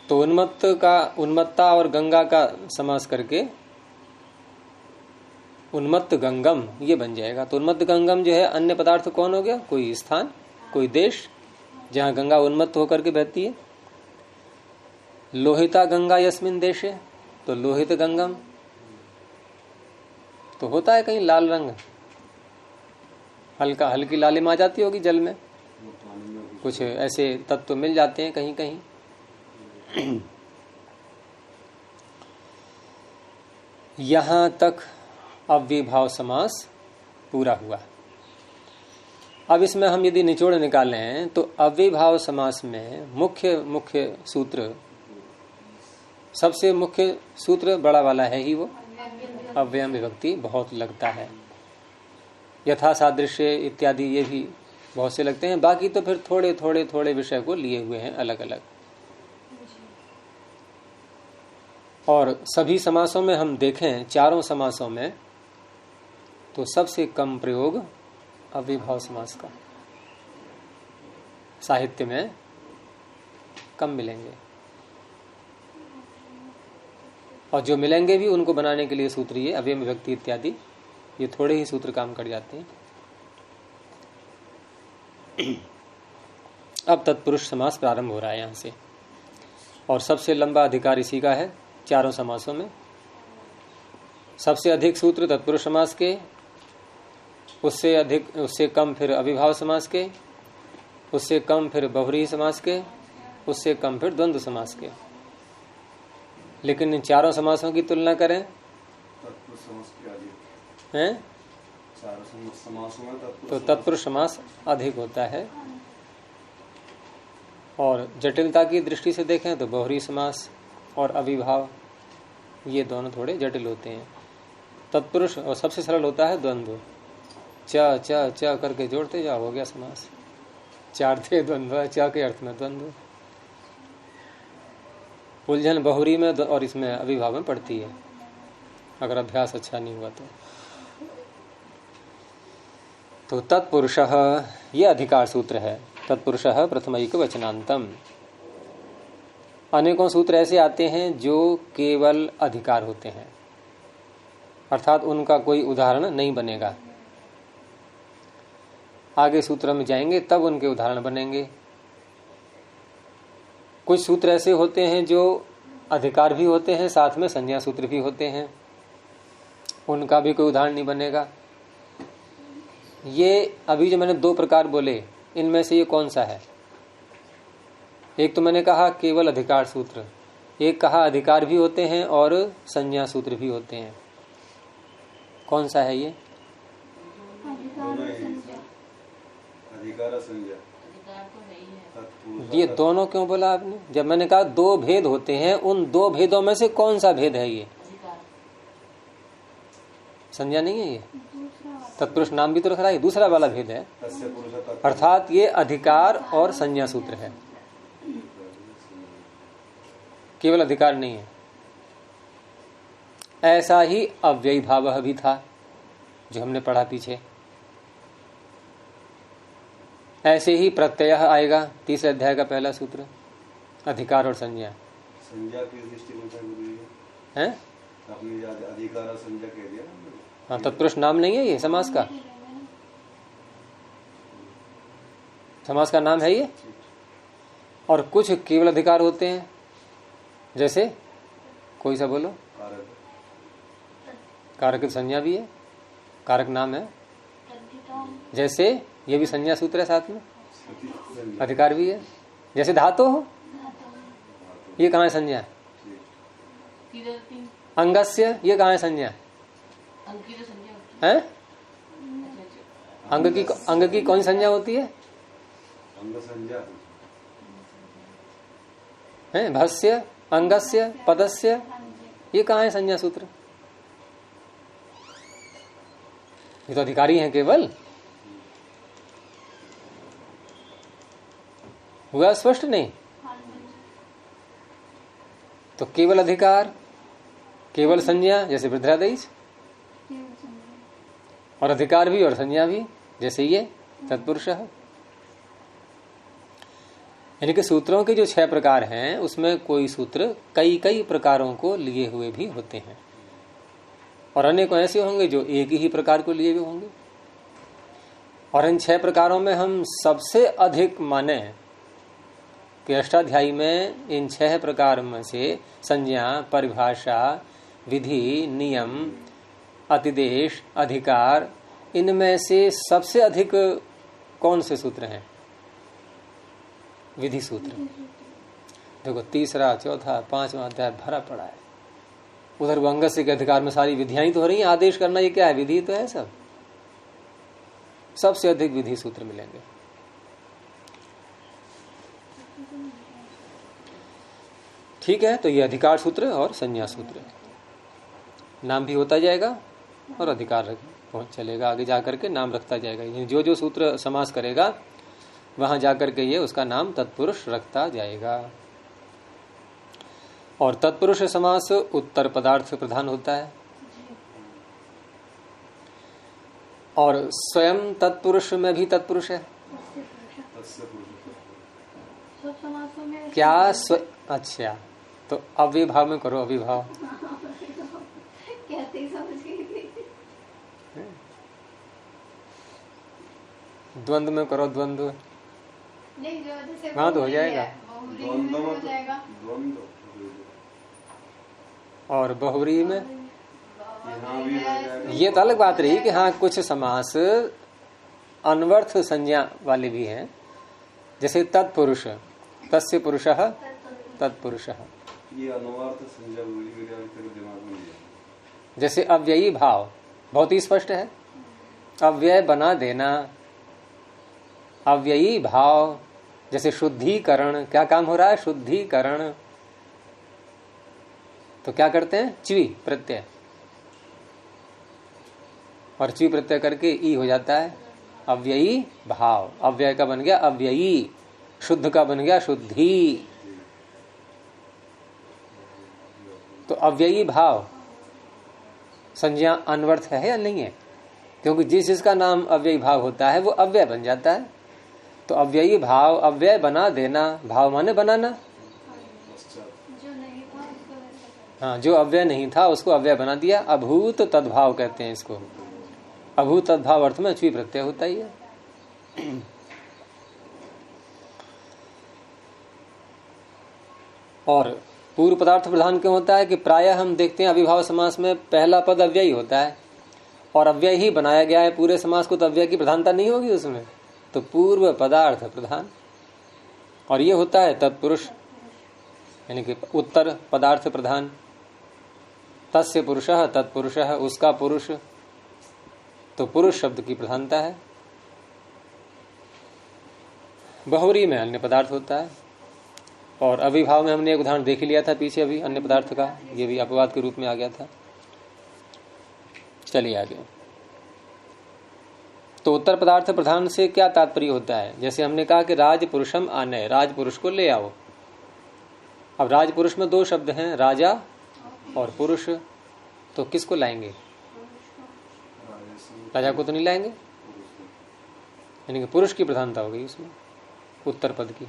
S1: तो उन्मत्ता और गंगा का समास करके उन्मत्त गंगम ये बन जाएगा। तो उन्मत्त गंगम जो है अन्य पदार्थ कौन हो गया, कोई स्थान, कोई देश जहां गंगा उन्मत्त होकर के बहती है। लोहिता गंगा यस्मिन देशे, तो लोहित गंगम तो होता है कहीं लाल रंग, हल्की लालिमा आ जाती होगी जल में, कुछ ऐसे तत्व मिल जाते हैं कहीं कहीं। यहां तक अव्यभाव समास पूरा हुआ। अब इसमें हम यदि निचोड़ निकालें तो अव्यभाव समास में मुख्य सूत्र, सबसे मुख्य सूत्र बड़ा वाला है ही वो अव्ययम विभक्ति बहुत लगता है। यथा सादृश्य इत्यादि ये भी बहुत से लगते हैं, बाकी तो फिर थोड़े विषय को लिए हुए हैं अलग अलग। और सभी समासों में हम देखें, चारों समासों में तो सबसे कम प्रयोग अव्यभाव समास का साहित्य में कम मिलेंगे, और जो मिलेंगे भी उनको बनाने के लिए सूत्र ये अव्यय विभक्ति इत्यादि ये थोड़े ही सूत्र काम कर जाते हैं। अब तत्पुरुष समास प्रारंभ हो रहा है यहां से, और सबसे लंबा अधिकार इसी का है चारों समासों में। सबसे अधिक सूत्र तत्पुरुष समास के उससे अधिक, उससे कम फिर अविभाव समास के, उससे कम फिर बहुव्रीहि समास के, उससे कम फिर द्वंद्व समास के। लेकिन इन चारों समासों की तुलना करें हैं तो तत्पुरुष समास अधिक होता है। और जटिलता की दृष्टि से देखें तो बहुव्रीहि समास और अविभाव ये दोनों थोड़े जटिल होते हैं। तत्पुरुष और सबसे सरल होता है द्वंद्व, च च च करके जोड़ते जाओ, हो गया समास। चार्थे द्वंद्व, च के अर्थ में द्वंद्व। उलझन बहुव्रीहि में और इसमें अविभाव में पड़ती है अगर अभ्यास अच्छा नहीं हुआ तो तत्पुरुषः ये अधिकार सूत्र है। तत्पुरुषः प्रथमैक वचनांतम। अनेकों सूत्र ऐसे आते हैं जो केवल अधिकार होते हैं, अर्थात उनका कोई उदाहरण नहीं बनेगा। आगे सूत्र में जाएंगे तब उनके उदाहरण बनेंगे। कुछ सूत्र ऐसे होते हैं जो अधिकार भी होते हैं, साथ में संज्ञा सूत्र भी होते हैं, उनका भी कोई उदाहरण नहीं बनेगा। ये अभी जो मैंने दो प्रकार बोले, इनमें से ये कौन सा है? एक तो मैंने कहा केवल अधिकार सूत्र, एक कहा अधिकार भी होते हैं और संज्ञा सूत्र भी होते हैं। कौन सा है ये?
S2: अधिकार संज्ञा।
S1: ये दोनों क्यों बोला आपने? जब मैंने कहा दो भेद होते हैं, उन दो भेदों में से कौन सा भेद है ये? संज्ञा नहीं है ये? तत्पुरुष नाम भी तो रख रहा है, दूसरा वाला भेद है, अर्थात ये अधिकार और संज्ञा सूत्र है, केवल अधिकार नहीं है। ऐसा ही अव्ययी भाव भी था जो हमने पढ़ा पीछे। ऐसे ही प्रत्यय आएगा, तीसरे अध्याय का पहला सूत्र, अधिकार और संज्ञा।
S2: संज्ञा की दृष्टि में
S1: है
S2: आपने अधिकार और संज्ञा कह दिया।
S1: हाँ, तत्पुरुष नाम नहीं है ये समास का, समास का नाम है ये। और कुछ केवल अधिकार होते हैं, जैसे कोई सा बोलो, कारक की संज्ञा भी है, कारक नाम है। जैसे ये भी संज्ञा सूत्र है, साथ में अधिकार भी है। जैसे धातु हो, ये कहाँ है संज्ञा? अंगस्य, ये कहाँ है संज्ञा? है अंग की कौन संज्ञा होती है? है भस्य, अंगस्य, पदस्य, ये कहाँ है संज्ञा सूत्र? ये तो अधिकारी हैं केवल। हुआ स्पष्ट नहीं? तो केवल अधिकार, केवल संज्ञा जैसे वृद्धादेश, और अधिकार भी और संज्ञा भी जैसे ये तत्पुरुष है। यानी कि सूत्रों के जो 6 प्रकार हैं उसमें कोई सूत्र कई कई प्रकारों को लिए हुए भी होते हैं, और अनेकों ऐसे होंगे जो एक ही प्रकार को लिए हुए होंगे। और इन 6 प्रकारों में हम सबसे अधिक माने कि अष्टाध्यायी में इन 6 प्रकार में से संज्ञा, परिभाषा, विधि, नियम, अतिदेश, अधिकार, इनमें से सबसे अधिक कौन से सूत्र हैं? विधि सूत्र। देखो तीसरा, चौथा, 5वां अध्याय भरा पड़ा है। उधर अंगस्य के अधिकार में सारी विधियां ही तो हो रही हैं। आदेश करना ये क्या है? विधि तो है। सब सबसे अधिक विधि सूत्र मिलेंगे। ठीक है, तो ये अधिकार सूत्र और संज्ञा सूत्र, नाम भी होता जाएगा और अधिकार पहुंच चलेगा, आगे जाकर के नाम रखता जाएगा। जो जो सूत्र समास करेगा वहां जाकर के ये उसका नाम तत्पुरुष रखता जाएगा। और तत्पुरुष समास उत्तर पदार्थ प्रधान होता है, और स्वयं तत्पुरुष में भी तत्पुरुष है क्या? अच्छा, तो अविभाव में करो, अविभाव द्वंद्व में करो, द्वंद्व वहां तो हो जाएगा। और बहुव्रीहि में
S2: यहाँ भी रह जाएगा।
S1: ये तो अलग बात रही कि हाँ कुछ समास अनवर्थ संज्ञा वाले भी हैं, जैसे तत्पुरुष, तस्य पुरुषः तत्पुरुषः,
S2: ये अनुवार्थ संज्ञा दिमाग में है।
S1: जैसे अव्ययी भाव बहुत ही स्पष्ट है, अव्यय बना देना, अव्ययी भाव। जैसे शुद्धिकरण, क्या काम हो रहा है? शुद्धिकरण। तो क्या करते हैं? च्वी प्रत्यय, और च्वी प्रत्यय करके ई हो जाता है अव्ययी भाव। अव्यय का बन गया अव्ययी, शुद्ध का बन गया शुद्धि। तो अव्ययी भाव संज्ञा अनवर्थ है या नहीं है? क्योंकि जिसका नाम अव्ययी भाव होता है वो अव्यय बन जाता है। तो अव्ययी भाव, अव्यय बना देना, भाव माने बनाना। हाँ, जो अव्यय नहीं था उसको अव्यय बना दिया, अभूत तद्भाव कहते हैं इसको। अभूत तद्भाव अर्थ में च्वी प्रत्यय होता ही है। और पूर्व पदार्थ प्रधान क्यों होता है कि प्रायः हम देखते हैं अविभाव समास में पहला पद अव्ययी होता है, और अव्यय ही बनाया गया है पूरे समास को, तो अव्यय की प्रधानता नहीं होगी उसमें। तो पूर्व पदार्थ प्रधान, और ये होता है तत्पुरुष, यानी कि उत्तर पदार्थ प्रधान। तस्य पुरुषः तत्पुरुषः, उसका पुरुष, तो पुरुष शब्द की प्रधानता है। बहुरी में अन्य पदार्थ होता है, और अविभाव में हमने एक उदाहरण देख लिया था पीछे अभी अन्य पदार्थ का, ये भी अपवाद के रूप में आ गया था। चलिए आगे। तो उत्तर पदार्थ प्रधान से क्या तात्पर्य होता है? जैसे हमने कहा कि राजपुरुषम आनय, राजपुरुष को ले आओ। अब राजपुरुष में दो शब्द हैं, राजा और पुरुष, तो किसको लाएंगे? राजा को तो नहीं लाएंगे, यानी कि पुरुष की प्रधानता हो गई उसमें उत्तर पद की।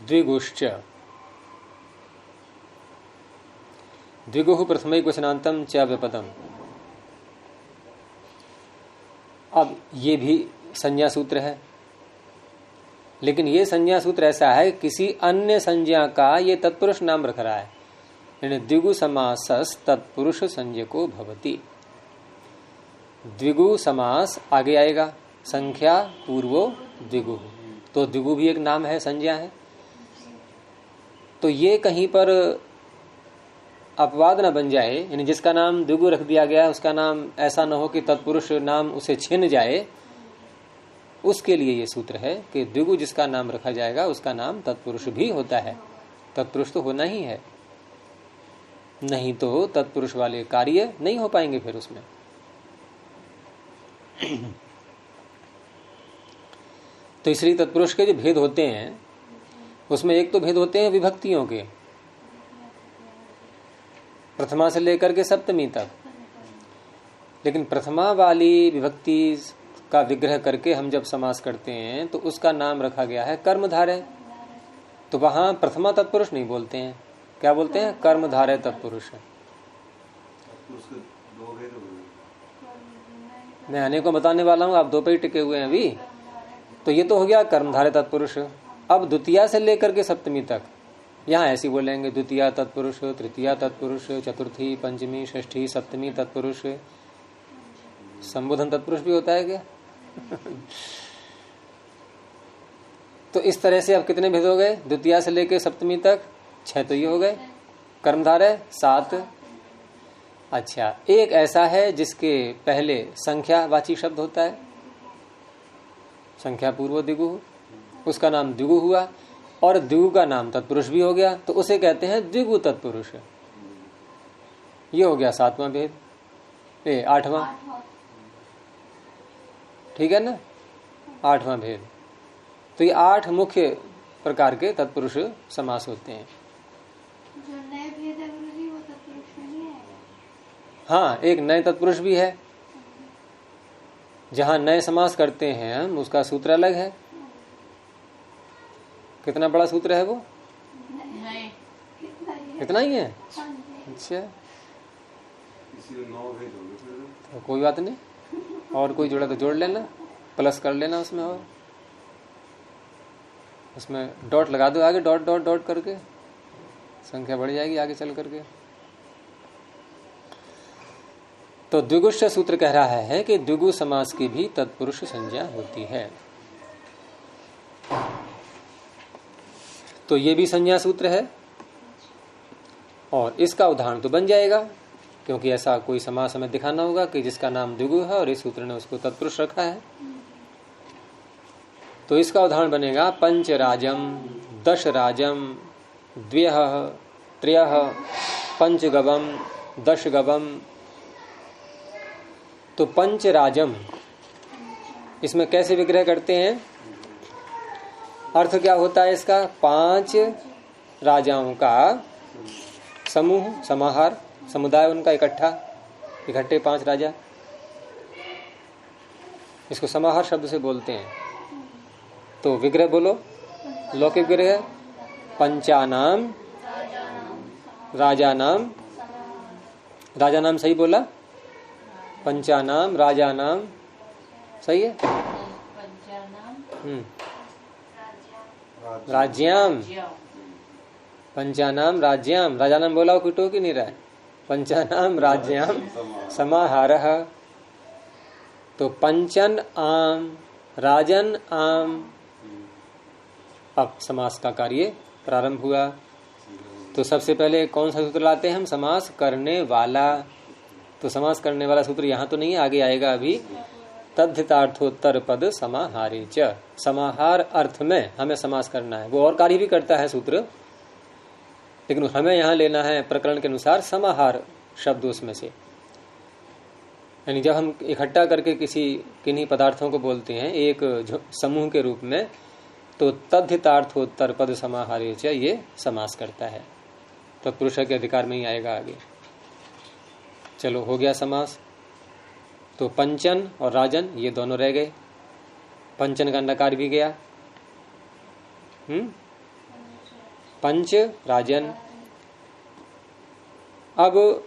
S1: द्विगुश्च, द्विगुः प्रथमैकवचनान्तं च विपदम्। अब ये भी संज्ञा सूत्र है, लेकिन ये संज्ञा सूत्र ऐसा है किसी अन्य संज्ञा का ये तत्पुरुष नाम रख रहा है, यानी द्विगु समासस् तत्पुरुष संज्ञको भवति। द्विगु समास आगे आएगा, संख्या पूर्वो द्विगु, तो द्विगु भी एक नाम है, संज्ञा है। तो ये कहीं पर अपवाद न बन जाए, यानी जिसका नाम द्विगु रख दिया गया उसका नाम ऐसा न हो कि तत्पुरुष नाम उसे छिन जाए, उसके लिए ये सूत्र है कि द्विगु जिसका नाम रखा जाएगा उसका नाम तत्पुरुष भी होता है। तत्पुरुष तो होना ही है, नहीं तो तत्पुरुष वाले कार्य नहीं हो पाएंगे फिर उसमें। तो इसलिए तत्पुरुष के जो भेद होते हैं उसमें एक तो भेद होते हैं विभक्तियों के, प्रथमा से लेकर के सप्तमी तक। लेकिन प्रथमा वाली विभक्ति का विग्रह करके हम जब समास करते हैं तो उसका नाम रखा गया है कर्मधारय। तो वहां प्रथमा तत्पुरुष नहीं बोलते हैं, क्या बोलते हैं? कर्मधारय तत्पुरुष। मैं आने को बताने वाला हूं, आप दो पे ही टिके हुए हैं अभी। तो ये तो हो गया कर्मधारय तत्पुरुष। अब द्वितीया से लेकर के सप्तमी तक यहाँ ऐसी बोलेंगे, द्वितीया तत्पुरुष, तृतीया तत्पुरुष, चतुर्थी, पंचमी, षष्ठी, सप्तमी तत्पुरुष। संबोधन तत्पुरुष भी होता है क्या? तो इस तरह से अब कितने भेद हो गए? द्वितीया से लेकर सप्तमी तक 6 तो ये हो गए, कर्मधारय 7। अच्छा, एक ऐसा है जिसके पहले संख्यावाची शब्द होता है, संख्या पूर्व द्विगु, उसका नाम द्विगु हुआ, और द्विगु का नाम तत्पुरुष भी हो गया, तो उसे कहते हैं द्विगु तत्पुरुष। ये हो गया 7वां भेद, 8वां, ठीक है ना, 8वां भेद। तो ये 8 मुख्य प्रकार के तत्पुरुष समास होते हैं।
S3: जो नए भेद है वो तत्पुरुष में नहीं आएगा।
S1: हाँ, एक नए तत्पुरुष भी है, जहां नए समास करते हैं हम, उसका सूत्र अलग है। कितना बड़ा सूत्र है वो?
S3: नहीं,
S1: इतना ही है। अच्छा, तो कोई बात नहीं, और कोई जोड़ा तो जोड़ लेना, प्लस कर लेना उसमें, और उसमें डॉट लगा दो आगे, डॉट डॉट डॉट करके, संख्या बढ़ जाएगी आगे चल करके। तो द्विगुष्ट सूत्र कह रहा है कि द्विगु समास की भी तत्पुरुष संज्ञा होती है। तो ये भी संज्ञा सूत्र है और इसका उदाहरण तो बन जाएगा, क्योंकि ऐसा कोई समास हमें दिखाना होगा कि जिसका नाम द्विगु है और इस सूत्र ने उसको तत्पुरुष रखा है। तो इसका उदाहरण बनेगा पंचराजम, दशराजम, द्व्यः, त्रयः, पंचगवम, दशगवम। तो पंचराजम इसमें कैसे विग्रह करते हैं? अर्थ क्या होता है इसका? 5 राजाओं का समूह, समाहार, समुदाय उनका इकट्ठे 5 राजा, इसको समाहार शब्द से बोलते हैं। तो विग्रह बोलो, लौकिक विग्रह पंचानाम राजानाम, राजानाम सही बोला? पंचानाम राजानाम सही है? राज्याम, पंचानाम राज्याम, राजानाम बोला कोई टोक ही नहीं रहा है। पंचानाम राज्याम समाहारः। तो पंचन आम, राजन आम। अब समास का कार्य प्रारंभ हुआ। तो सबसे पहले कौन सा सूत्र लाते हैं हम? समास करने वाला। तो समास करने वाला सूत्र यहाँ तो नहीं, आगे आएगा अभी। तद्धितार्थोत्तर पद समाहारे च, समाहार अर्थ में हमें समास करना है। वो और कार्य भी करता है सूत्र, लेकिन हमें यहाँ लेना है प्रकरण के अनुसार समाहार शब्द उसमें से। यानी जब हम इकट्ठा करके किन्हीं पदार्थों को बोलते हैं एक समूह के रूप में, तो तद्धितार्थोत्तर पद समाहारे च ये समास करता है। तो पुरुष के अधिकार में ही आएगा आगे। चलो हो गया समास। तो पंचन और राजन ये दोनों रह गए। पंचन का नकार भी गया। पंच राजन। अब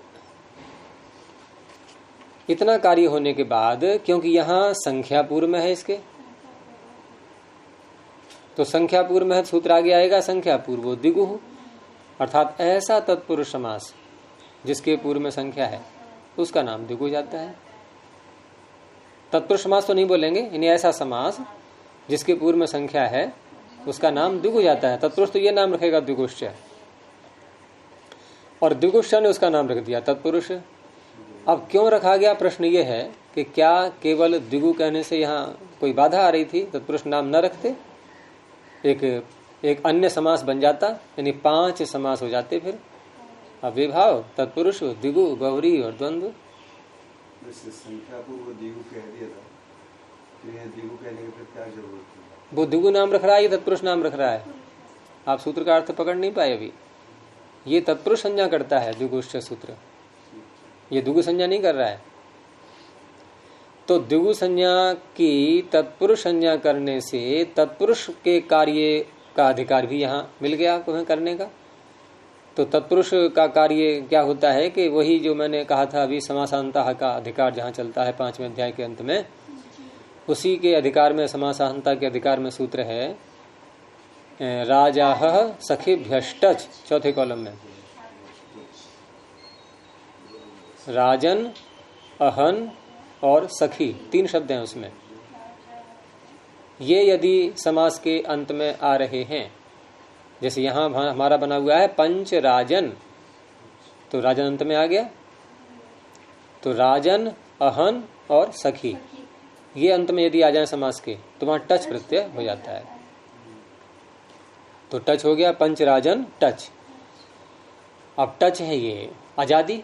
S1: इतना कार्य होने के बाद, क्योंकि यहां संख्या पूर्व में है इसके, तो संख्या पूर्व में सूत्र आगे आएगा संख्या पूर्व द्विगु, अर्थात ऐसा तत्पुरुष समास जिसके पूर्व में संख्या है उसका नाम द्विगु जाता है। तत्पुरुष समास तो नहीं बोलेंगे, यानी ऐसा समास जिसके पूर्व में संख्या है उसका नाम द्विगु जाता है। तत्पुरुष तो ये नाम रखेगा द्विगुश्च, और द्विगुश्च ने उसका नाम रख दिया तत्पुरुष। अब क्यों रखा गया, प्रश्न ये है कि क्या केवल द्विगु कहने से यहाँ कोई बाधा आ रही थी? तत्पुरुष नाम न रखते, एक अन्य समास बन जाता, यानी 5 समास हो जाते। फिर अविभाव, तत्पुरुष, द्विगु, बहुरी और द्वंद्व।
S2: संख्या को वो द्विगु कह दिया था, तो ये द्विगु कहने की फिर क्या जरूरत थी?
S1: वो द्विगु नाम रख रहा है, ये तत्पुरुष नाम रख रहा है। आप सूत्र का अर्थ पकड़ नहीं पाए अभी। ये तत्पुरुष संज्ञा करता है द्विगुश्च सूत्र, ये द्विगु संज्ञा नहीं कर रहा है। तो द्विगु संज्ञा की तत्पुरुष संज्ञा करने से तत्पुरुष के कार्य का अधिकार भी यहाँ मिल गया तुम्हें करने का। तो तत्पुरुष का कार्य क्या होता है कि वही जो मैंने कहा था अभी, समासांता का अधिकार जहाँ चलता है 5वें अध्याय के अंत में, उसी के अधिकार में, समासांता के अधिकार में सूत्र है राजाह सखिभ्यष्टच, चौथे कॉलम में। राजन, अहन और सखी 3 शब्द हैं उसमें। ये यदि समास के अंत में आ रहे हैं, जैसे यहां हमारा बना हुआ है पंच राजन, तो राजन अंत में आ गया। तो राजन, अहन और सखी ये अंत में यदि आ जाए समास के, तो वहां टच प्रत्यय हो जाता है। तो टच हो गया, पंच राजन टच। अब टच है ये आजादी,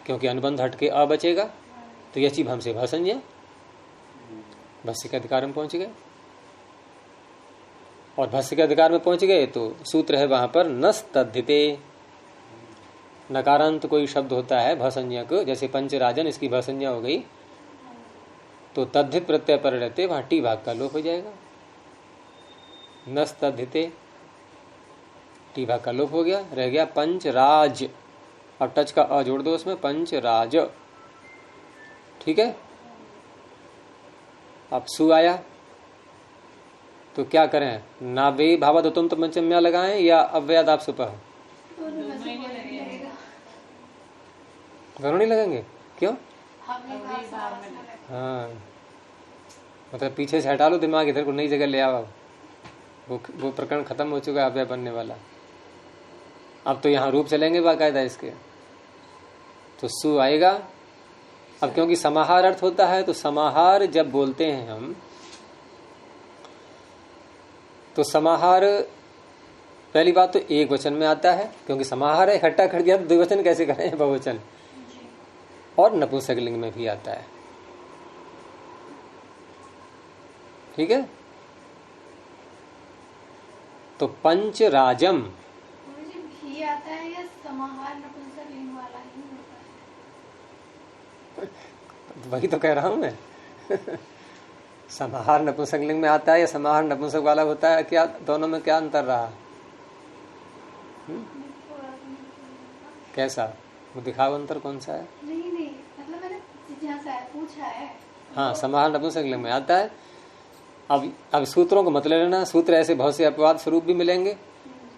S1: क्योंकि अनुबंध हट के अ बचेगा, तो यची भम से भसंज्ञा, भस्य के अधिकार में पहुंच गए। और भस्य के अधिकार में पहुंच गए तो सूत्र है वहां पर नस तद्धिते। नकारांत कोई शब्द होता है भसंज्ञक, जैसे पंचराजन, इसकी भसंज्ञा हो गई, तो तद्धित प्रत्यय पर रहते वहां टी भाग का लोप हो जाएगा। नस तद्धिते, टी भाग का लोप हो गया, रह गया पंचराज। अब टच का अ जोड़ दो उसमें, पंचराज। ठीक है। अब सु आया तो क्या करें, नावे भावादुतम तो पंचम्या लगाएं या अव्ययादाप सुपह? दोनों नहीं लगेंगे? क्यों?
S3: हाँ,
S1: हाँ, मतलब पीछे से हटा लो दिमाग, इधर को नई जगह ले आओ। वो प्रकरण खत्म हो चुका है अव्यय बनने वाला। अब तो यहाँ रूप चलेंगे बाकायदा इसके, तो सु आएगा। अब क्योंकि समाहार अर्थ होता है, तो समाहार जब बोलते हैं हम, तो समाहार पहली बात तो एक वचन में आता है, क्योंकि समाहार है, इकट्ठा कर दिया तो द्विवचन कैसे करें, बहुवचन। और नपुंसकलिंग में भी आता है, ठीक है। तो पंचराजम
S3: भी आता है या समाहार नपुंसकलिंग वाला ही होता है?
S1: वही तो कह रहा हूं मैं। समाहार नपुंसकलिंग में आता है या समाहार नपुंसक वाला होता है, क्या दोनों में क्या अंतर रहा? कैसा वो दिखाओ, अंतर कौन सा है?
S3: नहीं, मतलब मैंने जिज्ञासा पूछा है।
S1: हाँ, समाहार नपुंसकलिंग में आता है। अब सूत्रों को मतलब लेना, सूत्र ऐसे बहुत से अपवाद स्वरूप भी मिलेंगे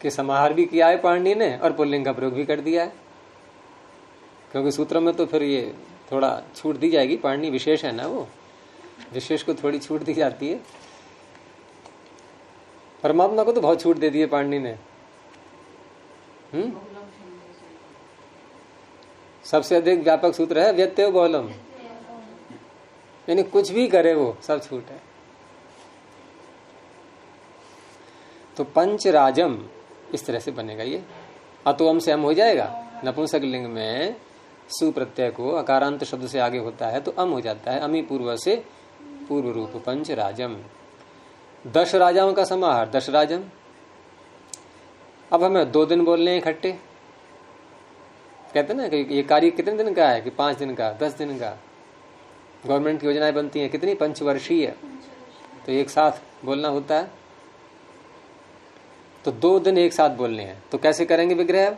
S1: कि समाहार भी किया है पाणिनि ने और पुल्लिंग का प्रयोग भी कर दिया है, क्योंकि सूत्रों में तो फिर ये थोड़ा छूट दी जाएगी। पाणिनि विशेष है ना, वो विशेष को थोड़ी छूट दी जाती है। परमात्मा को तो बहुत छूट दे दी है पाणिनि ने। सबसे अधिक व्यापक सूत्र है व्यत्यय बहुलम, यानी कुछ भी करे वो सब छूट है। तो पंचराजम इस तरह से बनेगा ये। अतोम से अम हो जाएगा। नपुंसक लिंग में सु प्रत्यय को अकारांत शब्द से आगे होता है तो अम हो जाता है। अमी पूर्व से पूर्व रूप पंचराजम। 10 राजाओं का समाहार 10 राजम। अब हमें 2 दिन बोलने इकट्ठे, कहते ना कि ये कार्य कितने दिन का है, कि 5 दिन का, 10 दिन का। गवर्नमेंट की योजनाएं बनती हैं कितनी, पंचवर्षीय, तो एक साथ बोलना होता है। तो 2 दिन एक साथ बोलने हैं, तो कैसे करेंगे विग्रह?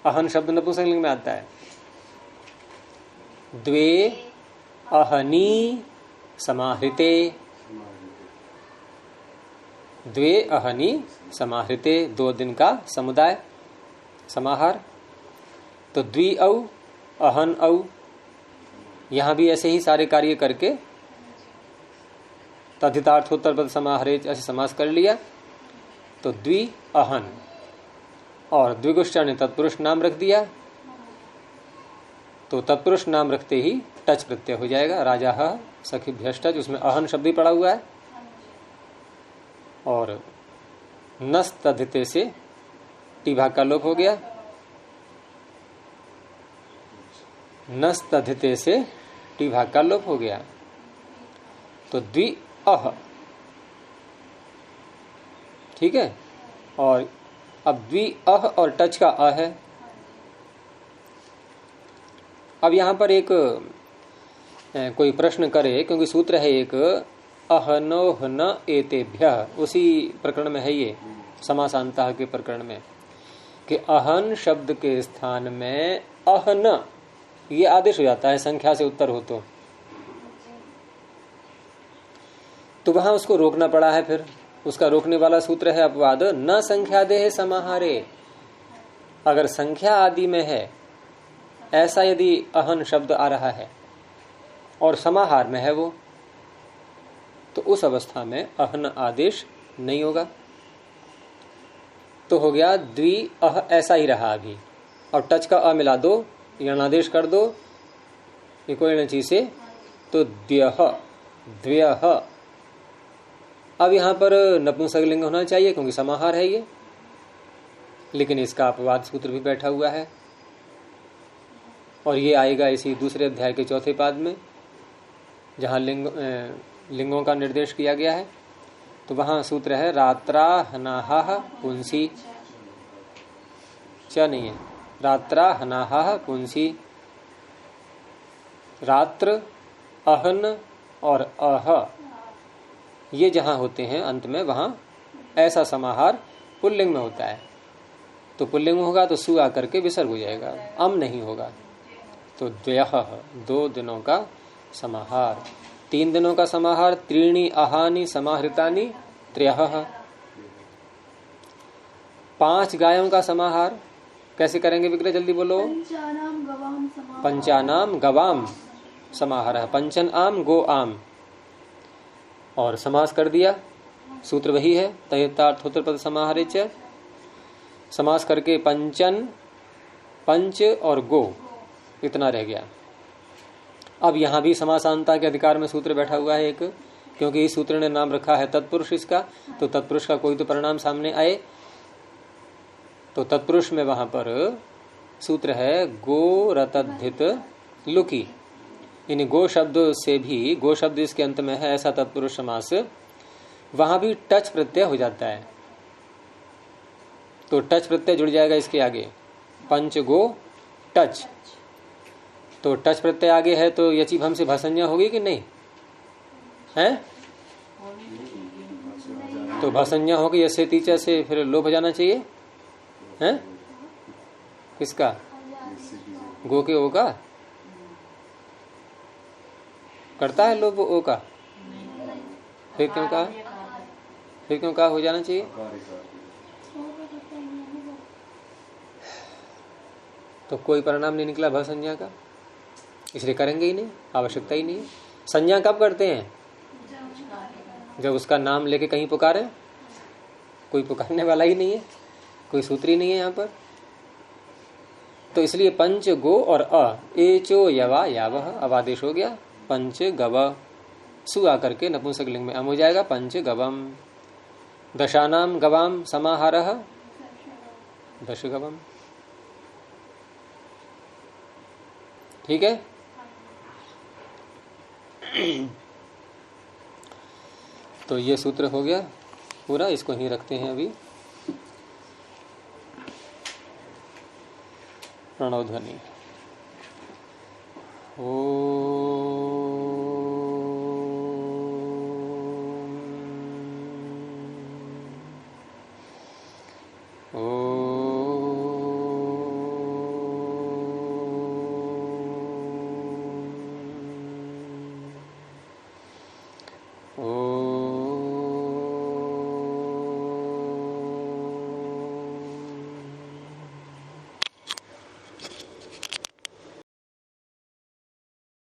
S1: अहन शब्द नपुंसकलिंग में आता है। द्वे अहनी समाहृते, द्वे अहनी समाहृते, 2 दिन का समुदाय समाहार। तो द्वि औ अहन औ, यहां भी ऐसे ही सारे कार्य करके तद्धितार्थोत्तर पद समाहरे ऐसे समास कर लिया। तो द्वि अहन और द्विगुष्टा ने तत्पुरुष नाम रख दिया, तो तत्पुरुष नाम रखते ही टच प्रत्यय हो जाएगा। राजा सखिभ्यष्ट, उसमें अहन शब्द ही पड़ा हुआ है। और नस तद्धिते से टी भाग का लोप हो गया। नस तद्धिते से टी भाग का लोप हो गया। तो द्वि अह, ठीक है। और अब द्वि अह और टच का अ है। अब यहां पर एक कोई प्रश्न करे, क्योंकि सूत्र है एक अहनोह न एतेभ्य, उसी प्रकरण में है ये, समासांतः के प्रकरण में, कि अहन शब्द के स्थान में अहन ये आदेश हो जाता है संख्या से उत्तर हो तो वहां उसको रोकना पड़ा है। फिर उसका रोकने वाला सूत्र है अपवाद न संख्या देह समाहारे। अगर संख्या आदि में है ऐसा यदि अहन शब्द आ रहा है और समाहार में है वो, तो उस अवस्था में अहन आदेश नहीं होगा। तो हो गया द्वि अह, ऐसा ही रहा अभी। और टच का अ मिला दो, यणादेश कर दो इको ची से, तो द्यह द्व्यह। अब यहां पर नपुंसकलिंग होना चाहिए क्योंकि समाहार है ये, लेकिन इसका अपवाद सूत्र भी बैठा हुआ है और ये आएगा इसी दूसरे अध्याय के 4थे पाद में, जहां लिंगों का निर्देश किया गया है। तो वहां सूत्र है रात्रा हनाहा पुंसी, क्या नहीं है, रात्रा हनाहा पुंसी। रात्र, अहन और अह ये जहां होते हैं अंत में, वहां ऐसा समाहार पुल्लिंग में होता है। तो पुल्लिंग होगा तो सु आकर के विसर्ग हो जाएगा, अम नहीं होगा। तो द्वयः 2 दिनों का समाहार। 3 दिनों का समाहार त्रीणि अहानि समाहृतानि त्रयः। 5 गायों का समाहार कैसे करेंगे विग्रह, जल्दी बोलो।
S3: पंचानाम गवाम समाहार।
S1: पंचानाम गवाम समाहार है, पंचन आम गो आम, और समास कर दिया, सूत्र वही है तयतार्थोत्तर पद समाहारे च। समास करके पंचन, पंच और गो, इतना रह गया। अब यहां भी समासांता के अधिकार में सूत्र बैठा हुआ है एक, क्योंकि इस सूत्र ने नाम रखा है तत्पुरुष इसका, तो तत्पुरुष का कोई तो परिणाम सामने आए, तो तत्पुरुष में वहां पर सूत्र है गो रतद्धित लुकी। इन गो शब्द से भी, गो शब्द इसके अंत में है, ऐसा तत्पुरुष समास, वहां भी टच प्रत्यय हो जाता है, तो टच प्रत्यय जुड़ जाएगा इसके आगे, पंच गो टच, तो टच प्रत्यय आगे है तो यची भम से भाषंज्ञा होगी कि नहीं है? तो भाषंज्ञा होगी, यसे तीचा से फिर लोभ जाना चाहिए है, किसका, गो के ओ का करता है लोभ ओ का, फिर क्यों कहा, फिर क्यों कहा हो जाना चाहिए? तो कोई परिणाम नहीं निकला भ संज्ञा का, इसलिए करेंगे ही नहीं, आवश्यकता ही नहीं है। संज्ञा कब करते हैं? जब उसका नाम लेके कहीं पुकारे, कोई पुकारने वाला ही नहीं है, कोई सूत्र ही नहीं है यहाँ पर, तो इसलिए पंच गो और अ एचो यवा यावह अब आदेश हो गया, पंच गव सु आकर के नपुंसक लिंग में अम हो जाएगा, पंच गवम। दशानाम गवाम समाहारः दश गवम, ठीक है। तो ये सूत्र हो गया पूरा, इसको ही रखते हैं अभी। प्रणव ध्वनि ओ